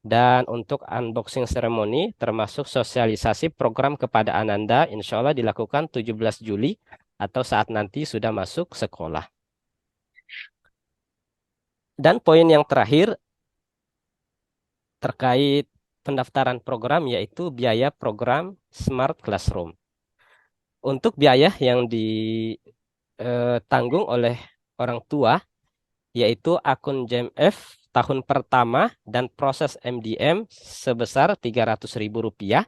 S1: Dan untuk unboxing ceremony termasuk sosialisasi program kepada Ananda insya Allah dilakukan 17 Juli atau saat nanti sudah masuk sekolah. Dan poin yang terakhir terkait pendaftaran program yaitu biaya program Smart Classroom. Untuk biaya yang ditanggung oleh orang tua yaitu akun JMF tahun pertama dan proses MDM sebesar Rp300.000.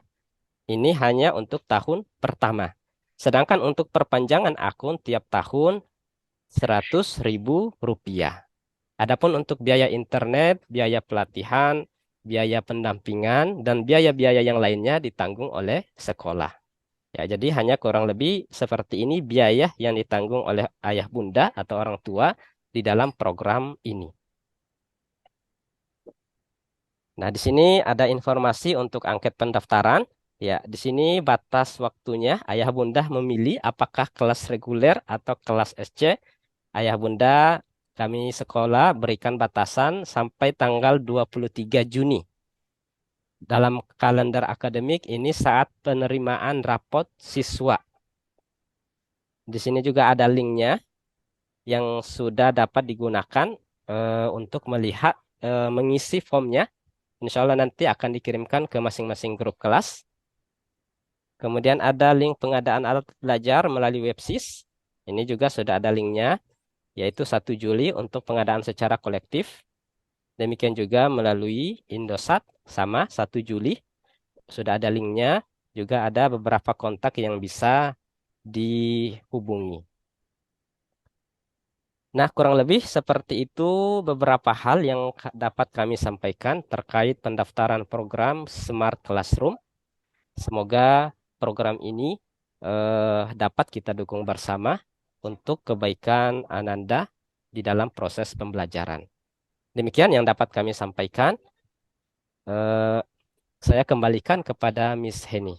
S1: Ini hanya untuk tahun pertama. Sedangkan untuk perpanjangan akun tiap tahun Rp100.000. Adapun untuk biaya internet, biaya pelatihan, biaya pendampingan, dan biaya-biaya yang lainnya ditanggung oleh sekolah. Ya, jadi hanya kurang lebih seperti ini biaya yang ditanggung oleh ayah bunda atau orang tua di dalam program ini. Nah, di sini ada informasi untuk angket pendaftaran. Ya, di sini batas waktunya ayah bunda memilih apakah kelas reguler atau kelas SC. Ayah bunda kami sekolah berikan batasan sampai tanggal 23 Juni. Dalam kalender akademik ini saat penerimaan rapot siswa. Di sini juga ada linknya yang sudah dapat digunakan untuk melihat mengisi formnya. Insya Allah nanti akan dikirimkan ke masing-masing grup kelas. Kemudian ada link pengadaan alat belajar melalui Websis. Ini juga sudah ada linknya, yaitu 1 Juli untuk pengadaan secara kolektif. Demikian juga melalui Indosat sama 1 Juli. Sudah ada linknya, juga ada beberapa kontak yang bisa dihubungi. Nah, kurang lebih seperti itu beberapa hal yang dapat kami sampaikan terkait pendaftaran program Smart Classroom. Semoga program ini dapat kita dukung bersama untuk kebaikan Ananda di dalam proses pembelajaran. Demikian yang dapat kami sampaikan. Eh, saya kembalikan kepada Miss Heni.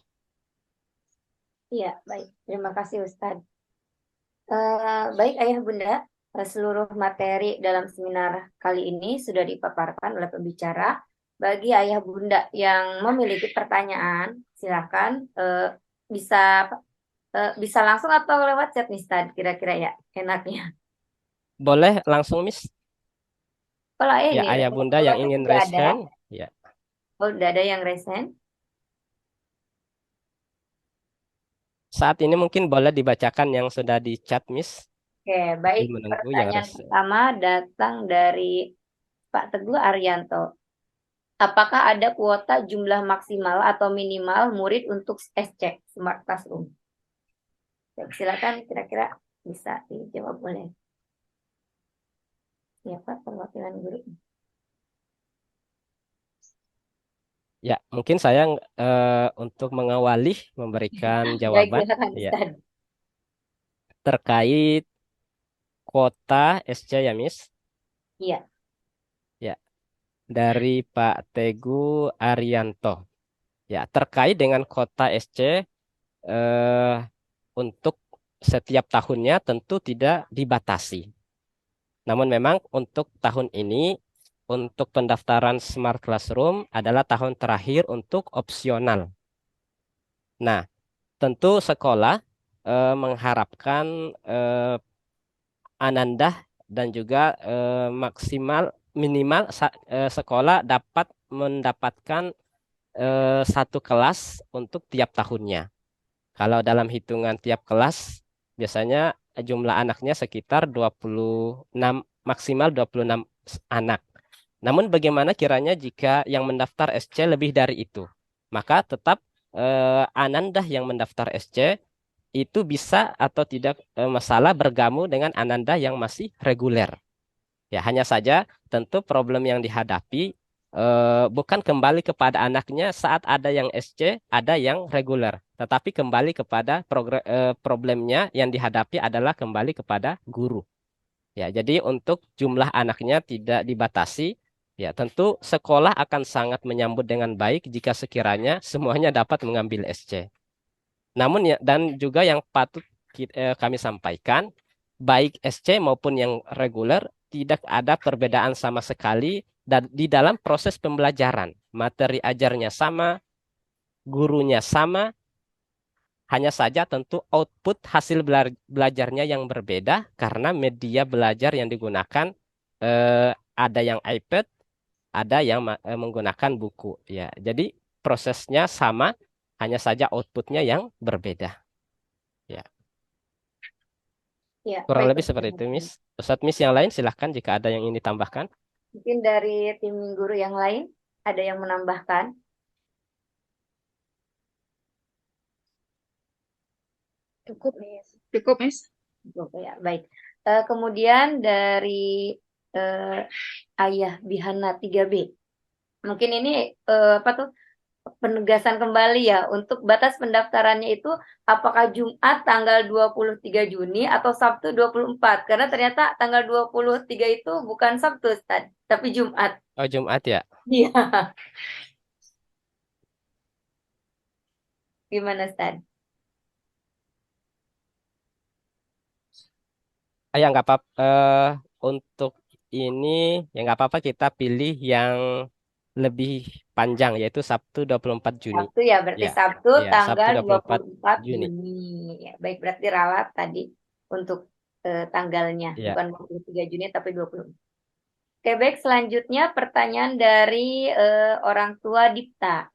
S2: Iya, baik. Terima kasih Ustadz. Baik Ayah Bunda, seluruh materi dalam seminar kali ini sudah dipaparkan oleh pembicara. Bagi Ayah Bunda yang memiliki pertanyaan, silakan bisa bisa langsung atau lewat chat nih Ustadz, kira-kira ya enaknya.
S1: Boleh langsung, Miss?
S2: Kalau
S1: Ya,
S2: ini
S1: ayah bunda yang
S2: WhatsApp
S1: ingin
S2: juga
S1: raise
S2: ada.
S1: hand. Ya.
S2: Oh, udah ada yang raise hand.
S1: Saat ini mungkin boleh dibacakan yang sudah di chat, Miss.
S2: Oke, baik.
S1: Sambil menunggu yang
S2: Pertanyaan
S1: raise hand.
S2: pertama datang dari Pak Teguh Arianto. Apakah ada kuota jumlah maksimal atau minimal murid untuk SC, Smart Classroom? Silakan kira-kira bisa dijawab oleh siapa perwakilan guru?
S1: Ya, mungkin saya untuk mengawali memberikan
S2: Baik,
S1: jawaban
S2: silakan
S1: ya
S2: Ustaz.
S1: terkait kuota SC ya, Miss.
S2: Iya.
S1: Ya, dari Pak Teguh Arianto. Ya, terkait dengan kuota SC eh, untuk setiap tahunnya tentu tidak dibatasi. Namun memang untuk tahun ini untuk pendaftaran Smart Classroom adalah tahun terakhir untuk opsional. Nah, tentu sekolah mengharapkan Ananda dan juga maksimal minimal sekolah dapat mendapatkan satu kelas untuk tiap tahunnya. Kalau dalam hitungan tiap kelas biasanya jumlah anaknya sekitar 26 maksimal 26 anak. Namun bagaimana kiranya jika yang mendaftar SC lebih dari itu? Maka tetap Ananda yang mendaftar SC itu bisa atau tidak masalah bergabung dengan Ananda yang masih reguler. Ya, hanya saja tentu problem yang dihadapi bukan kembali kepada anaknya saat ada yang SC, ada yang reguler, tetapi kembali kepada problemnya yang dihadapi adalah kembali kepada guru. Ya, jadi untuk jumlah anaknya tidak dibatasi. Ya, tentu sekolah akan sangat menyambut dengan baik jika sekiranya semuanya dapat mengambil SC. Namun ya, dan juga yang patut kami sampaikan, baik SC maupun yang reguler tidak ada perbedaan sama sekali dan di dalam proses pembelajaran. Materi ajarnya sama, gurunya sama, hanya saja tentu output hasil belajarnya yang berbeda karena media belajar yang digunakan ada yang iPad, ada yang menggunakan buku. Ya, jadi prosesnya sama, hanya saja outputnya yang berbeda. Ya.
S2: Ya,
S1: Kurang
S2: baik
S1: lebih
S2: Ustaz.
S1: seperti itu, Miss. Ustadz Miss yang lain silahkan jika ada yang ingin ditambahkan.
S2: Mungkin dari tim guru yang lain ada yang menambahkan.
S10: Cukup, Miss. Cukup, Miss.
S2: Oke, ya, baik. Kemudian dari Ayah Bihana 3B. Mungkin ini apa tuh penegasan kembali ya untuk batas pendaftarannya itu apakah Jumat tanggal 23 Juni atau Sabtu 24? Karena ternyata tanggal 23 itu bukan Sabtu, Ustaz, tapi Jumat.
S1: Oh, Jumat ya.
S2: Iya. Gimana, Ustaz?
S1: Ya nggak apa-apa. Untuk ini ya nggak apa-apa kita pilih yang lebih panjang yaitu Sabtu 24 Juni.
S2: Sabtu ya, berarti
S1: Ya,
S2: Sabtu
S1: ya Sabtu
S2: tanggal
S1: 24
S2: 24
S1: Juni.
S2: Juni. Ya, baik, berarti ralat tadi untuk tanggalnya.
S1: Ya.
S2: Bukan 23 Juni tapi 24. Oke, baik. Selanjutnya pertanyaan dari orang tua Dipta.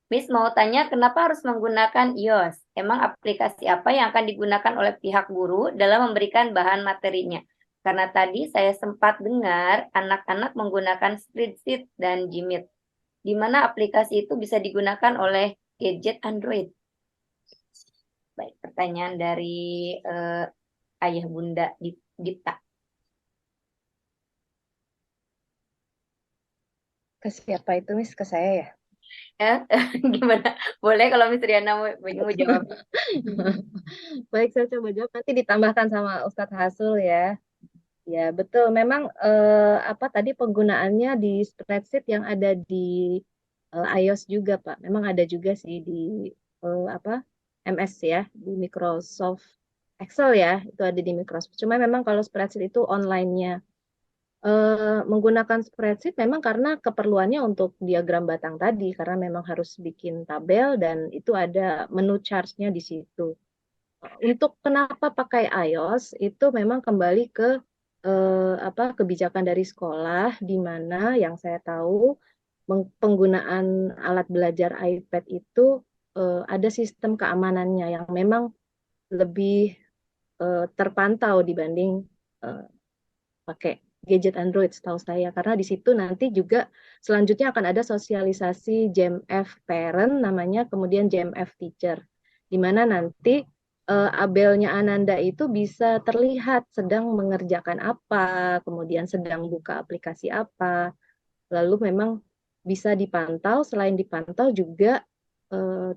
S2: Miss mau tanya kenapa harus menggunakan iOS? Emang aplikasi apa yang akan digunakan oleh pihak guru dalam memberikan bahan materinya? Karena tadi saya sempat dengar anak-anak menggunakan Spreadsheet dan Gmeet, di mana aplikasi itu bisa digunakan oleh gadget Android. Baik, pertanyaan dari Ayah Bunda Dipta.
S9: Ke siapa itu, Miss? Ke saya ya?
S2: Gimana? Boleh kalau Miss Riana mau jawab.
S9: Baik, saya coba jawab. Nanti ditambahkan sama Ustadz Hasul ya. Ya, betul. Memang apa tadi penggunaannya di spreadsheet yang ada di iOS juga, Pak. Memang ada juga sih di apa MS ya, di Microsoft Excel ya, itu ada di Microsoft. Cuma memang kalau spreadsheet itu online-nya menggunakan spreadsheet memang karena keperluannya untuk diagram batang tadi, karena memang harus bikin tabel dan itu ada menu charts-nya di situ. Untuk kenapa pakai iOS itu memang kembali ke apa kebijakan dari sekolah di mana yang saya tahu penggunaan alat belajar iPad itu ada sistem keamanannya yang memang lebih terpantau dibanding pakai gadget Android setahu saya, karena di situ nanti juga selanjutnya akan ada sosialisasi JMF parent namanya, kemudian JMF teacher, di mana nanti Abelnya Ananda itu bisa terlihat sedang mengerjakan apa, kemudian sedang buka aplikasi apa, lalu memang bisa dipantau. Selain dipantau juga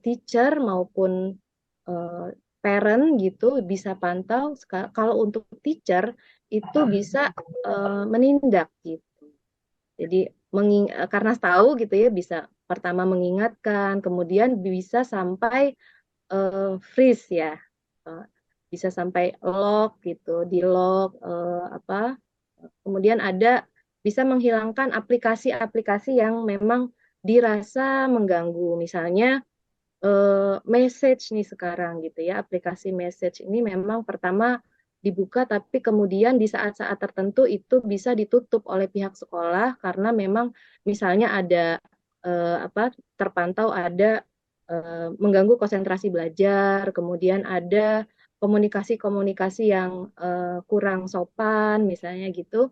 S9: teacher maupun parent gitu bisa pantau. Kalau untuk teacher itu bisa menindak gitu. Jadi karena tahu gitu ya, bisa pertama mengingatkan, kemudian bisa sampai freeze ya, bisa sampai lock gitu, di lock apa, kemudian ada bisa menghilangkan aplikasi-aplikasi yang memang dirasa mengganggu, misalnya message nih sekarang gitu ya, aplikasi message ini memang pertama dibuka tapi kemudian di saat-saat tertentu itu bisa ditutup oleh pihak sekolah karena memang misalnya ada apa terpantau ada mengganggu konsentrasi belajar, kemudian ada komunikasi-komunikasi yang kurang sopan misalnya gitu.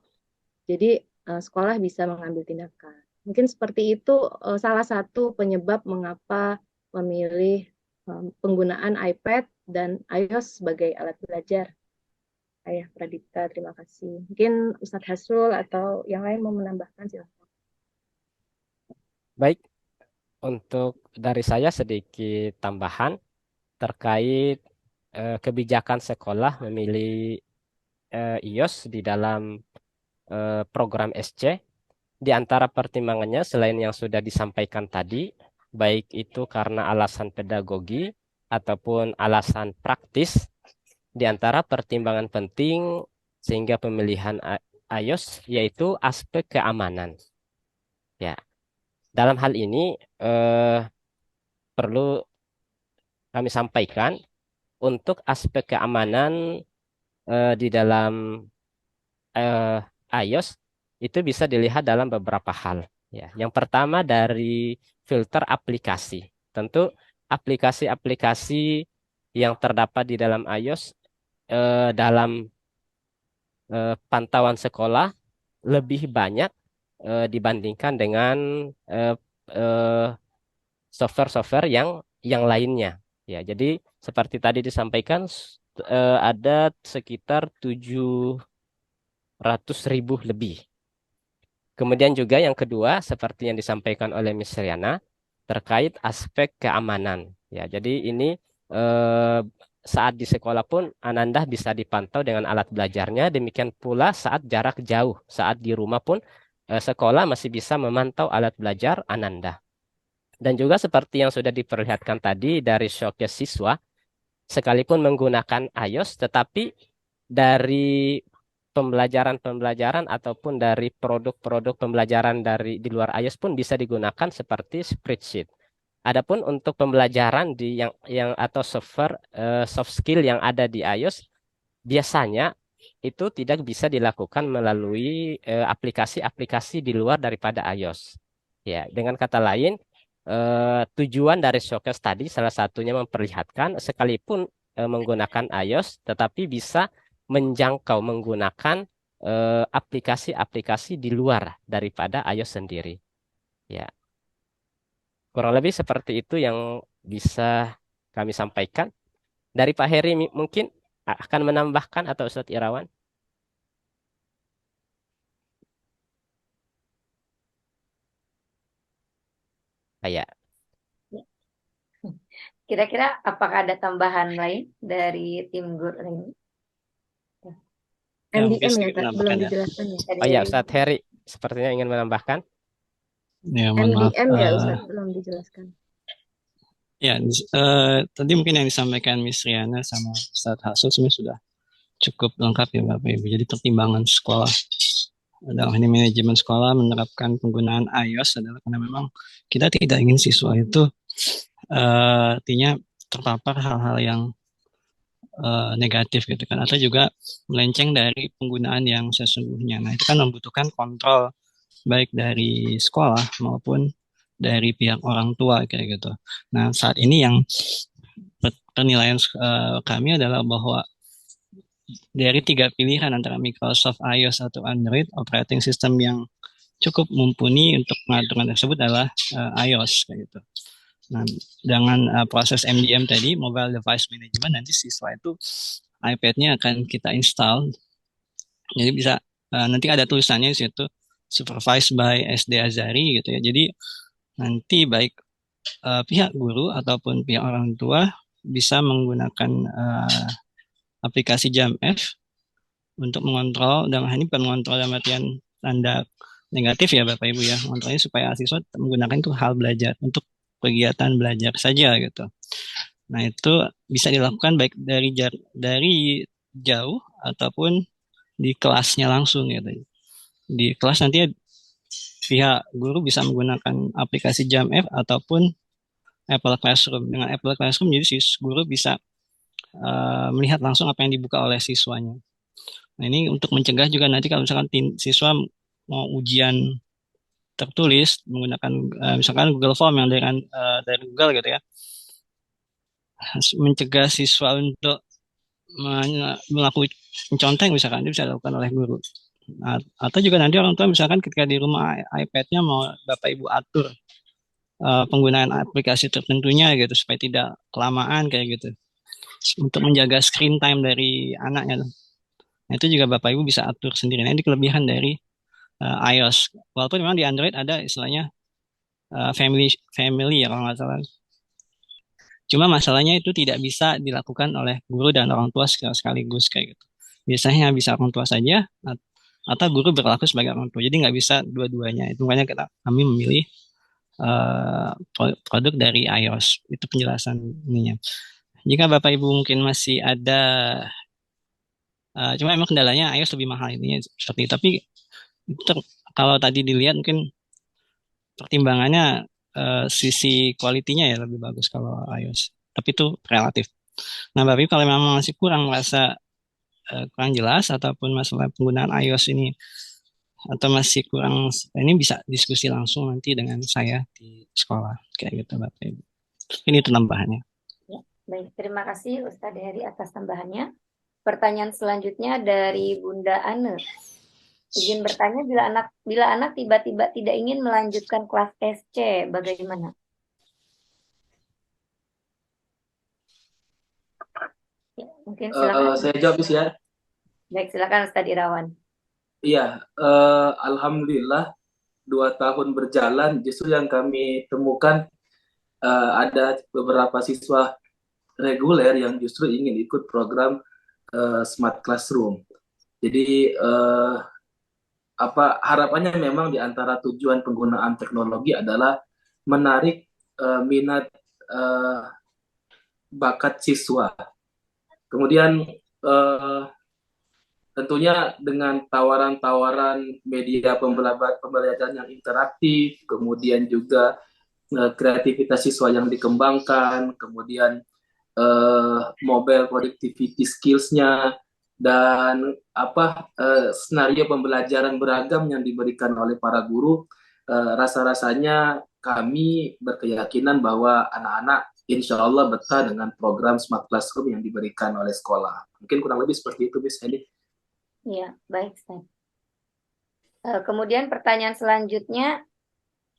S9: Jadi sekolah bisa mengambil tindakan. Mungkin seperti itu salah satu penyebab mengapa memilih penggunaan iPad dan iOS sebagai alat belajar. Ayah Pradipta, terima kasih. Mungkin Ustadz Hasrul atau yang lain mau menambahkan, silakan.
S1: Baik, untuk dari saya sedikit tambahan terkait kebijakan sekolah memilih iOS di dalam program SC. Di antara pertimbangannya selain yang sudah disampaikan tadi, baik itu karena alasan pedagogi ataupun alasan praktis, di antara pertimbangan penting sehingga pemilihan iOS yaitu aspek keamanan. Ya, dalam hal ini perlu kami sampaikan untuk aspek keamanan di dalam iOS itu bisa dilihat dalam beberapa hal. Ya, yang pertama dari filter aplikasi. Tentu aplikasi-aplikasi yang terdapat di dalam iOS dalam pantauan sekolah lebih banyak dibandingkan dengan eh, eh, software-software yang lainnya. Ya, jadi seperti tadi disampaikan ada sekitar 7 ribu lebih. Kemudian juga yang kedua, seperti yang disampaikan oleh Miss Riana, terkait aspek keamanan. Ya, jadi ini eh, saat di sekolah pun Ananda bisa dipantau dengan alat belajarnya. Demikian pula saat jarak jauh, saat di rumah pun sekolah masih bisa memantau alat belajar Ananda. Dan juga seperti yang sudah diperlihatkan tadi dari showcase siswa, sekalipun menggunakan iOS, tetapi dari pembelajaran-pembelajaran ataupun dari produk-produk pembelajaran dari di luar iOS pun bisa digunakan seperti spreadsheet. Adapun untuk pembelajaran di yang atau soft skill yang ada di iOS biasanya itu tidak bisa dilakukan melalui aplikasi-aplikasi di luar daripada iOS. Ya, dengan kata lain, tujuan dari showcase tadi salah satunya memperlihatkan sekalipun menggunakan iOS, tetapi bisa menjangkau menggunakan aplikasi-aplikasi di luar daripada iOS sendiri. Ya, kurang lebih seperti itu yang bisa kami sampaikan. Dari Pak Heri mungkin akan menambahkan atau Ustadz Irawan? Kayak
S2: Kira-kira apakah ada tambahan lain dari tim guru ini?
S5: Ya, mungkin
S9: MDM ya
S5: sedikit
S9: Kak, belum
S5: menambahkan ya.
S9: dijelaskan ya.
S1: Oh ya, Ustadz Heri sepertinya ingin menambahkan.
S5: Ya, mohon maaf.
S9: MDM ya Ustadz, belum dijelaskan.
S5: Ya, tadi mungkin yang disampaikan Miss Riana sama Ustadz Hasul sebenarnya sudah cukup lengkap ya Bapak Ibu. Jadi pertimbangan sekolah dalam ini manajemen sekolah menerapkan penggunaan iOS adalah karena memang kita tidak ingin siswa itu artinya terpapar hal-hal yang negatif gitu kan, atau juga melenceng dari penggunaan yang sesungguhnya. Nah, itu kan membutuhkan kontrol baik dari sekolah maupun dari pihak orang tua kayak gitu. Nah, saat ini yang penilaian kami adalah bahwa dari 3 pilihan antara Microsoft iOS atau Android, operating system yang cukup mumpuni untuk pengaturan tersebut adalah iOS kayak gitu. Nah, dengan proses MDM tadi, Mobile Device Management, nanti siswa itu iPad-nya akan kita install. Jadi bisa nanti ada tulisannya di situ supervised by SD Azari gitu ya. Jadi nanti baik pihak guru ataupun pihak orang tua bisa menggunakan aplikasi JAMF untuk mengontrol, dalam hal ini bukan mengontrol dalam artian tanda negatif ya Bapak Ibu ya, mengontrolnya supaya siswa menggunakan itu hal belajar untuk kegiatan belajar saja gitu. Nah, itu bisa dilakukan baik dari jauh ataupun di kelasnya langsung gitu. Di kelas nanti pihak guru bisa menggunakan aplikasi JAMF ataupun Apple Classroom. Dengan Apple Classroom jadi guru bisa melihat langsung apa yang dibuka oleh siswanya. Nah, ini untuk mencegah juga nanti kalau misalkan siswa mau ujian tertulis menggunakan misalkan Google Form yang dari Google gitu ya, mencegah siswa untuk melakukan mencontek misalkan itu bisa dilakukan oleh guru. Atau juga nanti orang tua misalkan ketika di rumah iPad-nya mau Bapak Ibu atur penggunaan aplikasi tertentunya gitu supaya tidak kelamaan kayak gitu untuk menjaga screen time dari anaknya. Nah, itu juga Bapak Ibu bisa atur sendiri. Nah, ini kelebihan dari iOS. Walaupun memang di Android ada istilahnya family ya kalau nggak salah. Cuma masalahnya itu tidak bisa dilakukan oleh guru dan orang tua sekaligus kayak gitu. Biasanya bisa orang tua saja atau guru berlaku sebagai orang tua. Jadi nggak bisa dua-duanya. Itu makanya kami memilih produk dari iOS. Itu penjelasan ininya. Jika Bapak Ibu mungkin masih ada, cuma emang kendalanya iOS lebih mahal intinya seperti itu. Tapi kalau tadi dilihat mungkin pertimbangannya sisi kualitinya ya lebih bagus kalau iOS. Tapi itu relatif. Nah, Bapak Ibu kalau memang masih merasa kurang jelas ataupun masalah penggunaan iOS ini atau masih kurang, ini bisa diskusi langsung nanti dengan saya di sekolah kayak gitu Bapak Ibu. Ini itu tambahannya.
S2: Ya, baik, terima kasih Ustadz Heri atas tambahannya. Pertanyaan selanjutnya dari Bunda Ane. Izin bertanya, bila anak tiba-tiba tidak ingin melanjutkan kelas SC, bagaimana? Ya, mungkin silakan.
S7: Saya jawab ya.
S2: Baik, silakan Ustadz Irawan.
S7: Iya, alhamdulillah 2 tahun berjalan justru yang kami temukan ada beberapa siswa reguler yang justru ingin ikut program Smart Classroom. Jadi harapannya memang di antara tujuan penggunaan teknologi adalah menarik minat bakat siswa. Kemudian tentunya dengan tawaran-tawaran media pembelajaran yang interaktif, kemudian juga kreativitas siswa yang dikembangkan, kemudian mobile productivity skills-nya, dan skenario pembelajaran beragam yang diberikan oleh para guru, rasa-rasanya kami berkeyakinan bahwa anak-anak insya Allah betah dengan program Smart Classroom yang diberikan oleh sekolah. Mungkin kurang lebih seperti itu, Miss Edi.
S2: Ya, baik, Ustaz. Kemudian pertanyaan selanjutnya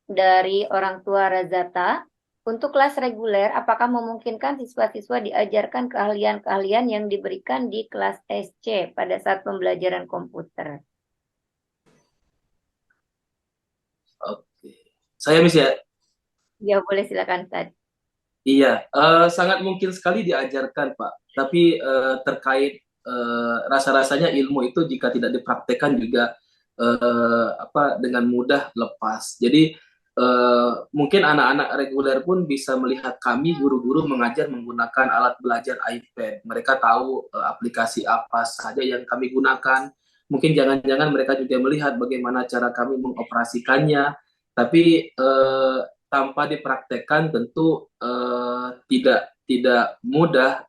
S2: dari orang tua Razata. Untuk kelas reguler, apakah memungkinkan siswa-siswa diajarkan keahlian-keahlian yang diberikan di kelas SC pada saat pembelajaran komputer?
S7: Oke. Saya Miss ya.
S2: Ya, boleh silakan, Ustaz.
S7: Iya, sangat mungkin sekali diajarkan, Pak. Tapi terkait rasa-rasanya ilmu itu jika tidak dipraktekkan juga dengan mudah lepas. Jadi mungkin anak-anak reguler pun bisa melihat kami guru-guru mengajar menggunakan alat belajar iPad. Mereka tahu aplikasi apa saja yang kami gunakan. Mungkin jangan-jangan mereka juga melihat bagaimana cara kami mengoperasikannya. Tapi tanpa dipraktekkan tentu tidak mudah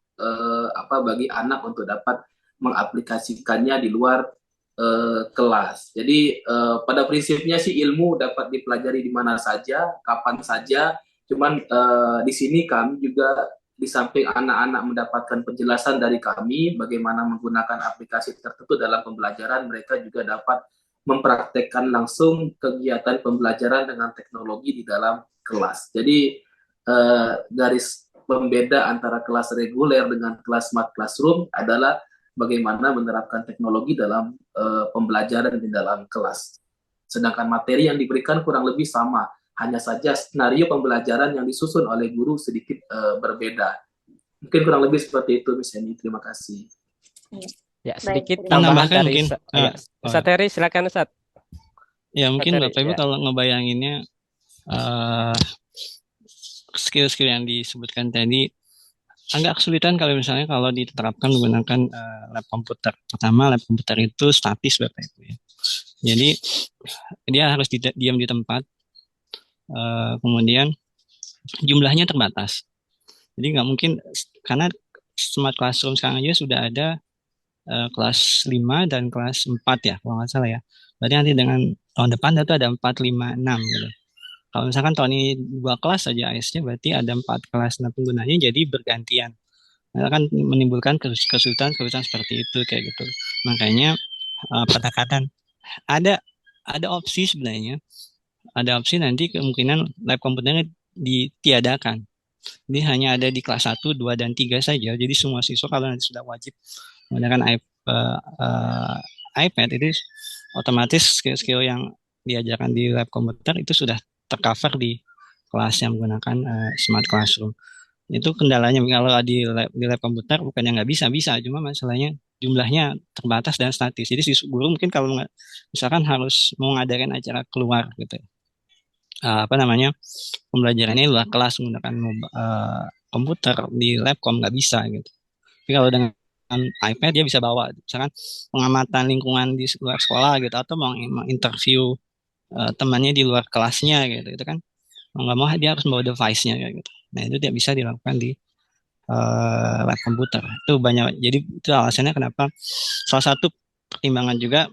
S7: bagi anak untuk dapat mengaplikasikannya di luar kelas. Jadi pada prinsipnya sih ilmu dapat dipelajari di mana saja, kapan saja. Cuman di sini kami juga di samping anak-anak mendapatkan penjelasan dari kami bagaimana menggunakan aplikasi tertentu dalam pembelajaran, mereka juga dapat mempraktekkan langsung kegiatan pembelajaran dengan teknologi di dalam kelas. Jadi garis pembeda antara kelas reguler dengan kelas Smart Classroom adalah bagaimana menerapkan teknologi dalam pembelajaran di dalam kelas. Sedangkan materi yang diberikan kurang lebih sama, hanya saja skenario pembelajaran yang disusun oleh guru sedikit berbeda. Mungkin kurang lebih seperti itu, Miss Eni. Terima kasih.
S1: Ya, sedikit
S2: Baik,
S1: tambahan
S5: Menambahkan
S1: dari
S5: mungkin,
S1: Ustaz Heri, silakan Ustaz.
S5: ya mungkin
S1: Ustaz Heri,
S5: Bapak Ibu
S1: ya.
S5: kalau ngebayanginnya skill-skill yang disebutkan tadi agak kesulitan kalau misalnya kalau diterapkan menggunakan lab komputer. Pertama, lab komputer itu statis Bapak Ibu ya. Jadi dia harus diam di tempat. Kemudian jumlahnya terbatas. Jadi nggak mungkin, karena Smart Classroom sekarang aja sudah ada kelas 5 dan kelas 4 ya, kalau nggak salah ya. Berarti nanti dengan tahun depan itu ada 4, 5, 6 gitu. Kalau misalkan tahun ini 2 kelas saja AS-nya, berarti ada 4 kelas. Nah, penggunanya jadi bergantian. Nah, akan menimbulkan kesulitan seperti itu, kayak gitu. Makanya pendekatan ada opsi sebenarnya. Ada opsi nanti kemungkinan lab komputernya ditiadakan. Ini hanya ada di kelas 1, 2, dan 3 saja. Jadi semua siswa kalau nanti sudah wajib menggunakan iPad, itu otomatis skill-skill yang diajarkan di lab komputer itu sudah tercover di kelas yang menggunakan Smart Classroom. Itu kendalanya kalau di lab komputer bukannya nggak bisa, cuma masalahnya jumlahnya terbatas dan statis. Jadi si guru mungkin kalau misalkan harus mau ngadakan acara keluar gitu, pembelajarannya luar kelas menggunakan komputer di labcom nggak bisa gitu. Tapi kalau dengan iPad dia bisa bawa, misalkan pengamatan lingkungan di luar sekolah gitu, atau mau interview temannya di luar kelasnya gitu, itu kan mau nggak mau dia harus bawa device-nya kayak gitu. Nah itu tidak bisa dilakukan di lab komputer. Itu banyak. Jadi itu alasannya kenapa salah satu pertimbangan juga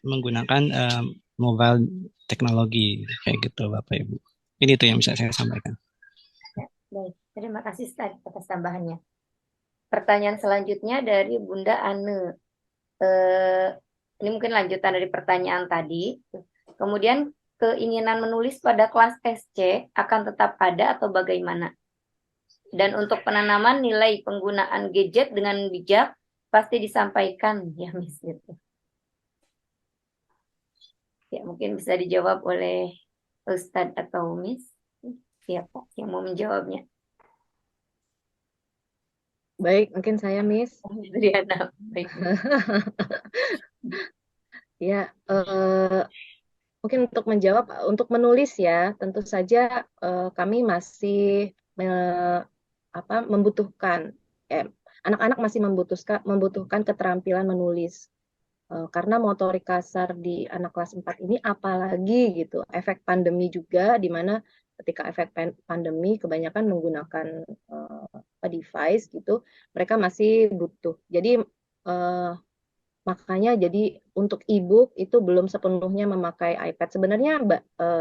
S5: menggunakan mobile teknologi kayak gitu Bapak Ibu. Ini itu yang bisa saya sampaikan.
S2: baik. Terima kasih Ustaz atas tambahannya. Pertanyaan selanjutnya dari Bunda Ane. Ini mungkin lanjutan dari pertanyaan tadi. Kemudian keinginan menulis pada kelas SC akan tetap ada atau bagaimana? Dan untuk penanaman nilai penggunaan gadget dengan bijak pasti disampaikan ya Miss gitu. Ya, mungkin bisa dijawab oleh Ustadz atau Miss. Siapa yang mau menjawabnya?
S9: Baik, mungkin saya, Miss.
S2: Adriana. Baik.
S9: Ya, mungkin untuk menjawab, untuk menulis ya, tentu saja kami masih membutuhkan, anak-anak masih membutuhkan keterampilan menulis. Karena motorik kasar di anak kelas 4 ini apalagi gitu, efek pandemi juga, di mana ketika efek pandemi kebanyakan menggunakan device gitu, mereka masih butuh. Jadi makanya jadi untuk e-book itu belum sepenuhnya memakai iPad. Sebenarnya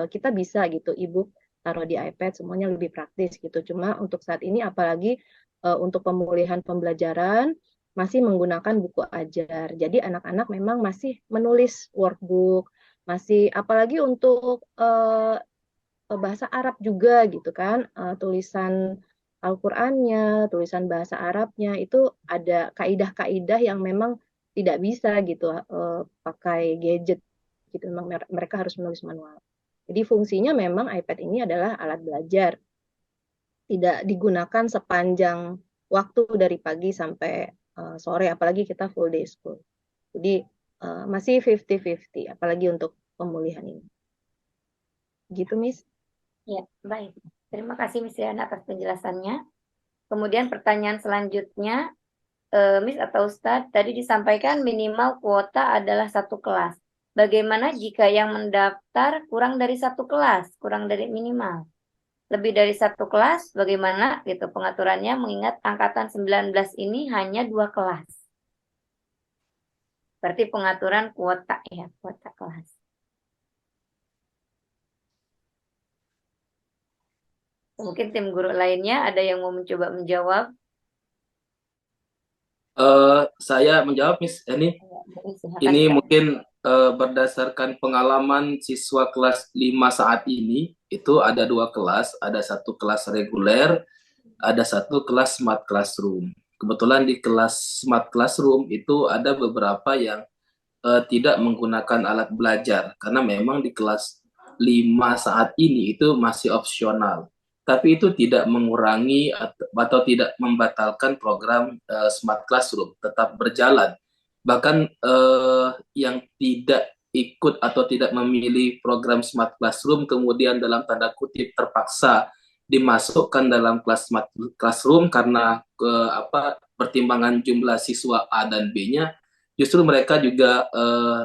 S9: kita bisa gitu e-book taruh di iPad, semuanya lebih praktis gitu. Cuma untuk saat ini apalagi untuk pemulihan pembelajaran masih menggunakan buku ajar. Jadi anak-anak memang masih menulis workbook, masih apalagi untuk bahasa Arab juga gitu kan, tulisan Al-Qur'annya, tulisan bahasa Arabnya itu ada kaidah-kaidah yang memang tidak bisa gitu pakai gadget gitu, memang mereka harus menulis manual. Jadi fungsinya memang iPad ini adalah alat belajar, tidak digunakan sepanjang waktu dari pagi sampai sore, apalagi kita full day school. Jadi masih 50-50, apalagi untuk pemulihan ini. Gitu, Miss.
S2: Ya, baik. Terima kasih Miss Riana atas penjelasannya. Kemudian pertanyaan selanjutnya, Miss atau Ustadz, tadi disampaikan minimal kuota adalah 1 kelas. Bagaimana jika yang mendaftar kurang dari 1 kelas, kurang dari minimal? Lebih dari 1 kelas, bagaimana gitu pengaturannya mengingat angkatan 19 ini hanya 2 kelas. Berarti pengaturan kuota ya, kuota kelas. Mungkin tim guru lainnya ada yang mau mencoba menjawab?
S7: Saya menjawab, Miss Eni. Ini mungkin berdasarkan pengalaman siswa kelas 5 saat ini, itu ada 2 kelas, ada 1 kelas reguler, ada 1 kelas smart classroom. Kebetulan di kelas smart classroom itu ada beberapa yang tidak menggunakan alat belajar, karena memang di kelas 5 saat ini itu masih opsional. Tapi itu tidak mengurangi atau tidak membatalkan program smart classroom, tetap berjalan. Bahkan yang tidak ikut atau tidak memilih program smart classroom kemudian dalam tanda kutip terpaksa dimasukkan dalam kelas smart classroom karena pertimbangan jumlah siswa A dan B-nya, justru mereka juga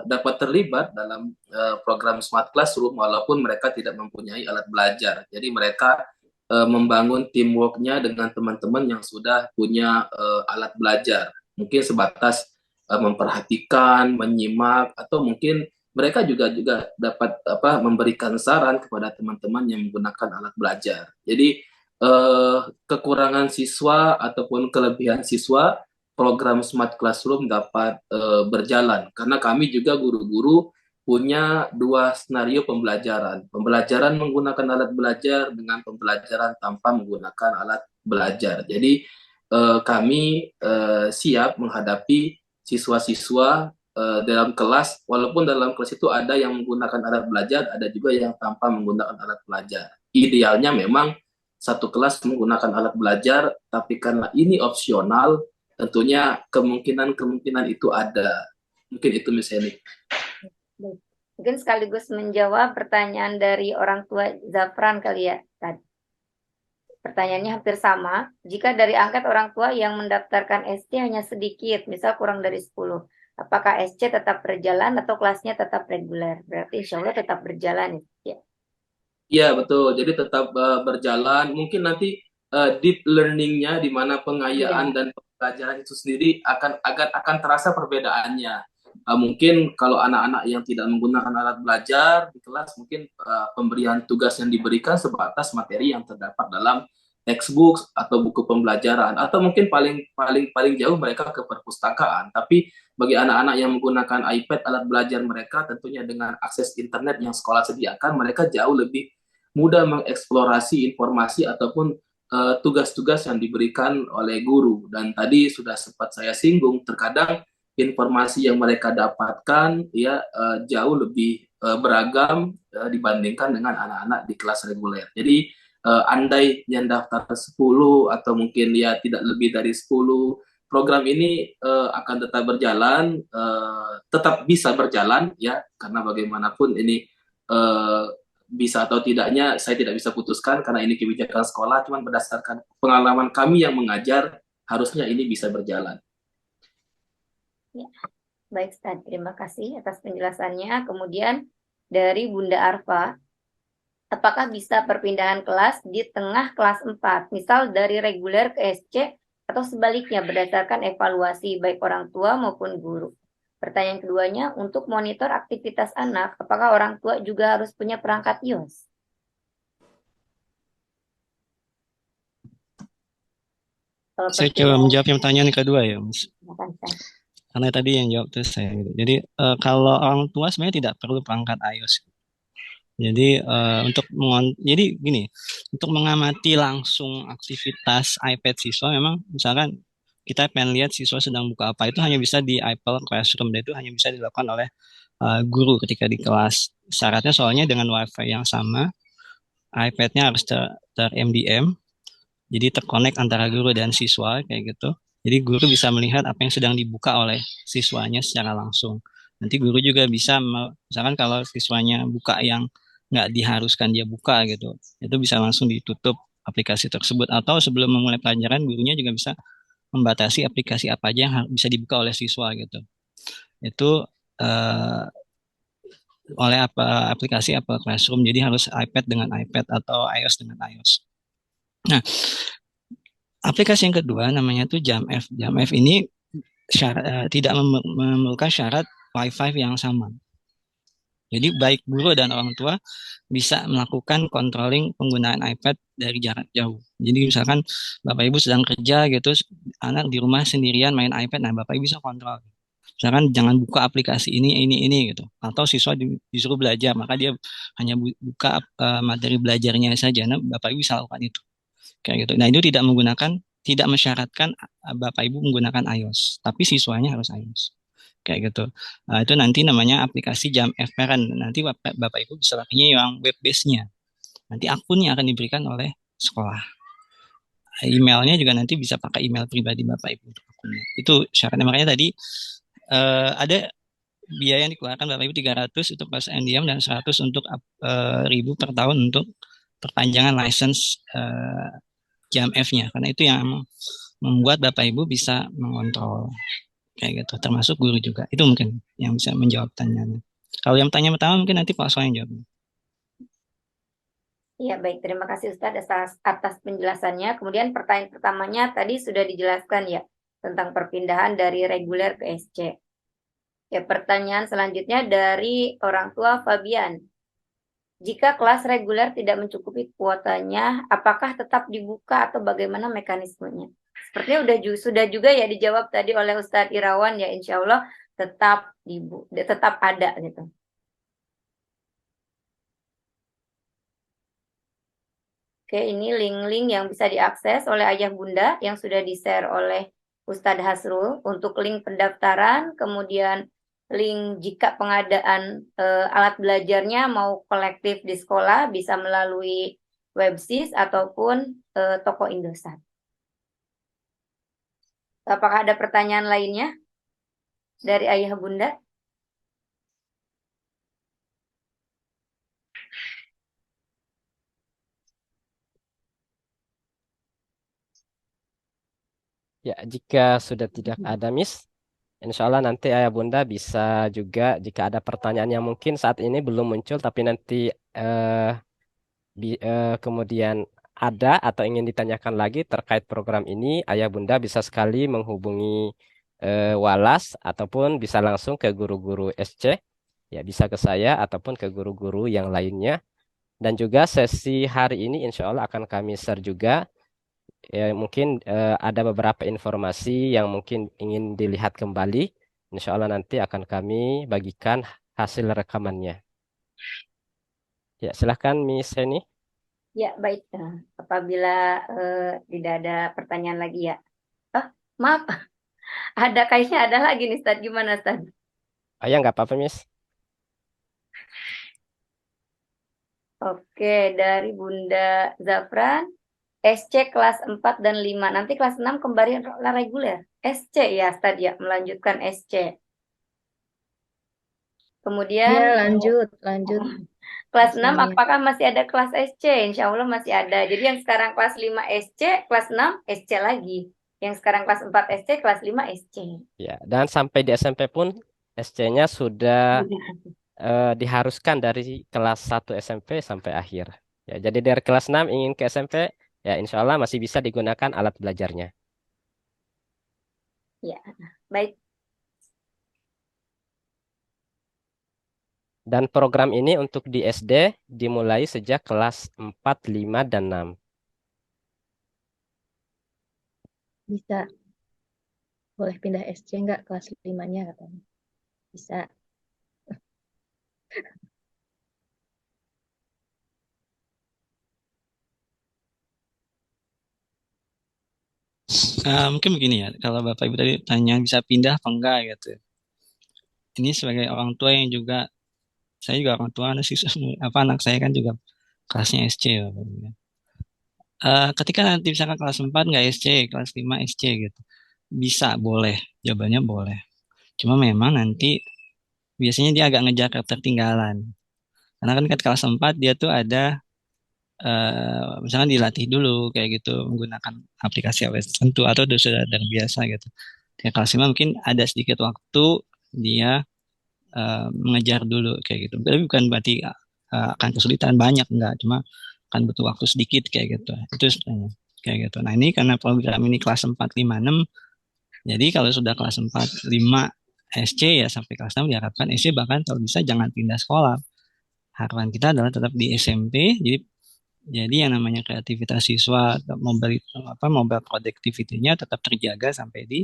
S7: dapat terlibat dalam program smart classroom walaupun mereka tidak mempunyai alat belajar. Jadi mereka membangun teamwork-nya dengan teman-teman yang sudah punya alat belajar. Mungkin sebatas memperhatikan, menyimak, atau mungkin mereka juga dapat memberikan saran kepada teman-teman yang menggunakan alat belajar. Jadi kekurangan siswa ataupun kelebihan siswa, program Smart Classroom dapat berjalan. Karena kami juga guru-guru punya 2 skenario pembelajaran. Pembelajaran menggunakan alat belajar dengan pembelajaran tanpa menggunakan alat belajar. Jadi kami siap menghadapi siswa-siswa dalam kelas, walaupun dalam kelas itu ada yang menggunakan alat belajar, ada juga yang tanpa menggunakan alat belajar. Idealnya memang 1 kelas menggunakan alat belajar, tapi karena ini opsional, tentunya kemungkinan itu ada. Mungkin itu misalnya.
S2: Mungkin sekaligus menjawab pertanyaan dari orang tua Zafran kali ya. Pertanyaannya hampir sama. Jika dari angkat orang tua yang mendaftarkan SC hanya sedikit, misal kurang dari 10, apakah SC tetap berjalan atau kelasnya tetap reguler? Berarti insya Allah tetap berjalan ya?
S7: Iya, betul. Jadi tetap berjalan. Mungkin nanti deep learning-nya, di mana pengayaan dan pembelajaran itu sendiri akan terasa perbedaannya. Mungkin kalau anak-anak yang tidak menggunakan alat belajar di kelas, mungkin pemberian tugas yang diberikan sebatas materi yang terdapat dalam textbook atau buku pembelajaran, atau mungkin paling jauh mereka ke perpustakaan. Tapi bagi anak-anak yang menggunakan iPad, alat belajar mereka tentunya dengan akses internet yang sekolah sediakan, mereka jauh lebih mudah mengeksplorasi informasi ataupun tugas-tugas yang diberikan oleh guru. Dan tadi sudah sempat saya singgung, terkadang informasi yang mereka dapatkan ya jauh lebih beragam dibandingkan dengan anak-anak di kelas reguler. Jadi andai yang daftar 10 atau mungkin ya tidak lebih dari 10, program ini akan tetap berjalan, tetap bisa berjalan ya, karena bagaimanapun ini bisa atau tidaknya saya tidak bisa putuskan karena ini kebijakan sekolah, cuman berdasarkan pengalaman kami yang mengajar harusnya ini bisa berjalan.
S2: Ya. Baik, Ustaz. Terima kasih atas penjelasannya. Kemudian dari Bunda Arfa, apakah bisa perpindahan kelas di tengah kelas 4, misal dari reguler ke SC atau sebaliknya berdasarkan evaluasi baik orang tua maupun guru? Pertanyaan keduanya, untuk monitor aktivitas anak, apakah orang tua juga harus punya perangkat iOS?
S5: Saya coba menjawab yang pertanyaan yang kedua ya, Mas.
S2: Silakan, Ustaz.
S5: Karena tadi yang jawab itu saya gitu. Jadi kalau orang tua sebenarnya tidak perlu perangkat iOS. Jadi jadi gini, untuk mengamati langsung aktivitas iPad siswa memang misalkan kita pengen lihat siswa sedang buka apa, itu hanya bisa di Apple Classroom, dan itu hanya bisa dilakukan oleh guru ketika di kelas. Syaratnya soalnya dengan WiFi yang sama, iPad-nya harus ter-MDM, jadi terkonek antara guru dan siswa kayak gitu. Jadi guru bisa melihat apa yang sedang dibuka oleh siswanya secara langsung. Nanti guru juga bisa, misalkan kalau siswanya buka yang nggak diharuskan dia buka gitu, itu bisa langsung ditutup aplikasi tersebut. Atau sebelum memulai pelajaran, gurunya juga bisa membatasi aplikasi apa aja yang bisa dibuka oleh siswa gitu. Itu oleh aplikasi Apple Classroom. Jadi harus iPad dengan iPad atau iOS dengan iOS. Nah, aplikasi yang kedua namanya tuh JamF. JamF ini tidak memerlukan syarat Wi-Fi yang sama. Jadi baik guru dan orang tua bisa melakukan controlling penggunaan iPad dari jarak jauh. Jadi misalkan Bapak Ibu sedang kerja gitu, anak di rumah sendirian main iPad, nah Bapak Ibu bisa kontrol. Misalkan jangan buka aplikasi ini gitu. Atau siswa disuruh belajar, maka dia hanya buka materi belajarnya saja. Nah, Bapak Ibu bisa lakukan itu. Kayak gitu. Nah, itu tidak mensyaratkan Bapak Ibu menggunakan iOS, tapi siswanya harus iOS. Kayak gitu. Nah, itu nanti namanya aplikasi JamF Parent. Nanti Bapak Ibu bisa pakainya yang web base-nya. Nanti akunnya akan diberikan oleh sekolah. Emailnya juga nanti bisa pakai email pribadi Bapak Ibu untuk akunnya. Itu syaratnya. Makanya tadi ada biaya yang dikeluarkan Bapak Ibu 300 untuk kelas NDM dan 100 untuk 1.000 per tahun untuk perpanjangan license JamF-nya. Karena itu yang membuat Bapak Ibu bisa mengontrol kayak gitu, termasuk guru juga. Itu mungkin yang bisa menjawab pertanyaannya. Kalau yang pertanyaan pertama mungkin nanti Pak Soal yang jawab.
S2: Ya, baik. Terima kasih Ustadz atas penjelasannya. Kemudian pertanyaan pertamanya tadi sudah dijelaskan ya, tentang perpindahan dari reguler ke SC. Ya, pertanyaan selanjutnya dari orang tua Fabian. Jika kelas reguler tidak mencukupi kuotanya, apakah tetap dibuka atau bagaimana mekanismenya? Sepertinya sudah juga ya dijawab tadi oleh Ustadz Irawan ya, insya Allah tetap ada gitu. Oke, ini link-link yang bisa diakses oleh ayah bunda yang sudah di-share oleh Ustadz Hasrul untuk link pendaftaran, kemudian link jika pengadaan alat belajarnya mau kolektif di sekolah bisa melalui Websis ataupun toko Indosat. Apakah ada pertanyaan lainnya dari ayah bunda?
S1: Ya, jika sudah tidak ada Miss, insya Allah nanti ayah bunda bisa juga jika ada pertanyaan yang mungkin saat ini belum muncul tapi nanti kemudian ada atau ingin ditanyakan lagi terkait program ini, ayah bunda bisa sekali menghubungi Walas ataupun bisa langsung ke guru-guru SC, ya bisa ke saya ataupun ke guru-guru yang lainnya. Dan juga sesi hari ini insya Allah akan kami share juga. Ya, mungkin ada beberapa informasi yang mungkin ingin dilihat kembali. Insya Allah nanti akan kami bagikan hasil rekamannya. Ya, silahkan Miss Heni.
S2: Ya, baik. Apabila tidak ada pertanyaan lagi ya. Maaf. Kayaknya ada lagi nih Ustaz. Gimana Ustaz?
S1: Ya, nggak apa-apa Miss.
S2: Oke, dari Bunda Zafran, SC kelas 4 dan 5. Nanti kelas 6 kembali reguler. SC ya, Ustaz ya, melanjutkan SC. Kemudian
S9: Ya, lanjut.
S2: kelas 6
S9: Semuanya.
S2: apakah masih ada kelas SC? Insya Allah masih ada. Jadi yang sekarang kelas 5 SC, kelas 6 SC lagi. Yang sekarang kelas 4 SC, kelas 5 SC.
S1: Ya, dan sampai di SMP pun SC-nya sudah diharuskan dari kelas 1 SMP sampai akhir. Ya, jadi dari kelas 6 ingin ke SMP, ya insya Allah masih bisa digunakan alat belajarnya.
S2: Ya, baik.
S1: Dan program ini untuk di SD dimulai sejak kelas 4, 5, dan 6.
S9: Bisa. Boleh pindah SC nggak kelas 5-nya katanya? Bisa.
S5: Mungkin begini ya, kalau Bapak Ibu tadi tanya bisa pindah apa enggak gitu. Ini sebagai orang tua yang juga, saya juga orang tua, anak saya kan juga kelasnya SC ya, Bapak Ibu ya. Ketika nanti misalkan kelas 4 nggak SC, kelas 5 SC gitu. Bisa, boleh. Jawabannya boleh. Cuma memang nanti biasanya dia agak ngejar ketertinggalan. Karena kan kelas 4 dia tuh ada misalkan dilatih dulu kayak gitu menggunakan aplikasi AWS tertentu atau sudah biasa gitu. Di kelas 5 mungkin ada sedikit waktu dia mengejar dulu kayak gitu. Tapi bukan berarti akan kesulitan banyak, enggak, cuma akan butuh waktu sedikit kayak gitu. Itu sebenarnya kayak gitu. Nah, ini karena program ini kelas 4, 5, 6. Jadi kalau sudah kelas 4, 5 SC ya sampai kelas 6 diharapkan SC, bahkan kalau bisa jangan pindah sekolah. Harapan kita adalah tetap di SMP. Jadi yang namanya kreativitas siswa, mobile productivity-nya tetap terjaga sampai di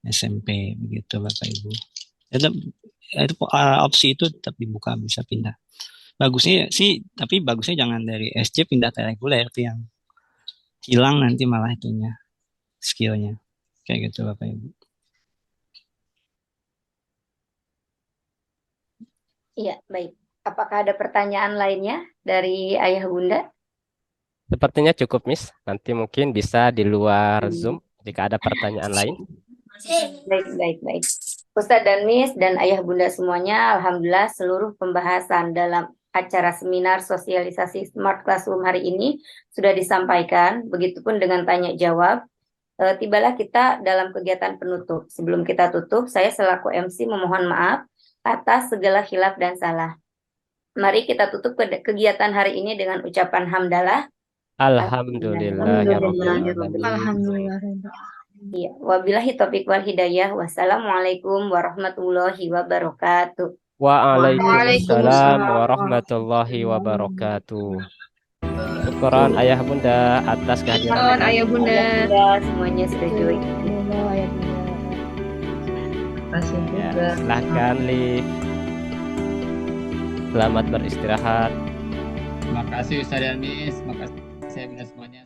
S5: SMP begitu Bapak Ibu. Tetap itu opsi itu tetap dibuka, bisa pindah. Bagusnya sih, tapi bagusnya jangan dari SC pindah ke reguler, itu yang hilang nanti malah itunya, skillnya. Kayak gitu Bapak Ibu.
S2: Iya, baik. Apakah ada pertanyaan lainnya dari Ayah Bunda?
S1: Sepertinya cukup, Miss. Nanti mungkin bisa di luar Zoom jika ada pertanyaan lain.
S2: Baik. Ustadz dan Miss dan Ayah Bunda semuanya, Alhamdulillah seluruh pembahasan dalam acara seminar sosialisasi Smart Classroom hari ini sudah disampaikan. Begitupun dengan tanya jawab. Tibalah kita dalam kegiatan penutup. Sebelum kita tutup, saya selaku MC memohon maaf atas segala khilaf dan salah. Mari kita tutup kegiatan hari ini dengan ucapan hamdalah.
S1: Alhamdulillahirrahmanirrahim.
S9: Alhamdulillah.
S2: Ya, wabillahi taufiq wal hidayah. Wassalamualaikum warahmatullahi wabarakatuh.
S1: Waalaikumsalam warahmatullahi wabarakatuh. Syukuran Ayah Bunda atas kehadiran.
S10: Ayah Bunda.
S2: Semuanya sudah join.
S10: Kasih
S1: Ya,
S10: juga.
S1: silahkan Liv. Selamat beristirahat.
S3: Terima kasih Ustaz dan Miss. Terima kasih semuanya.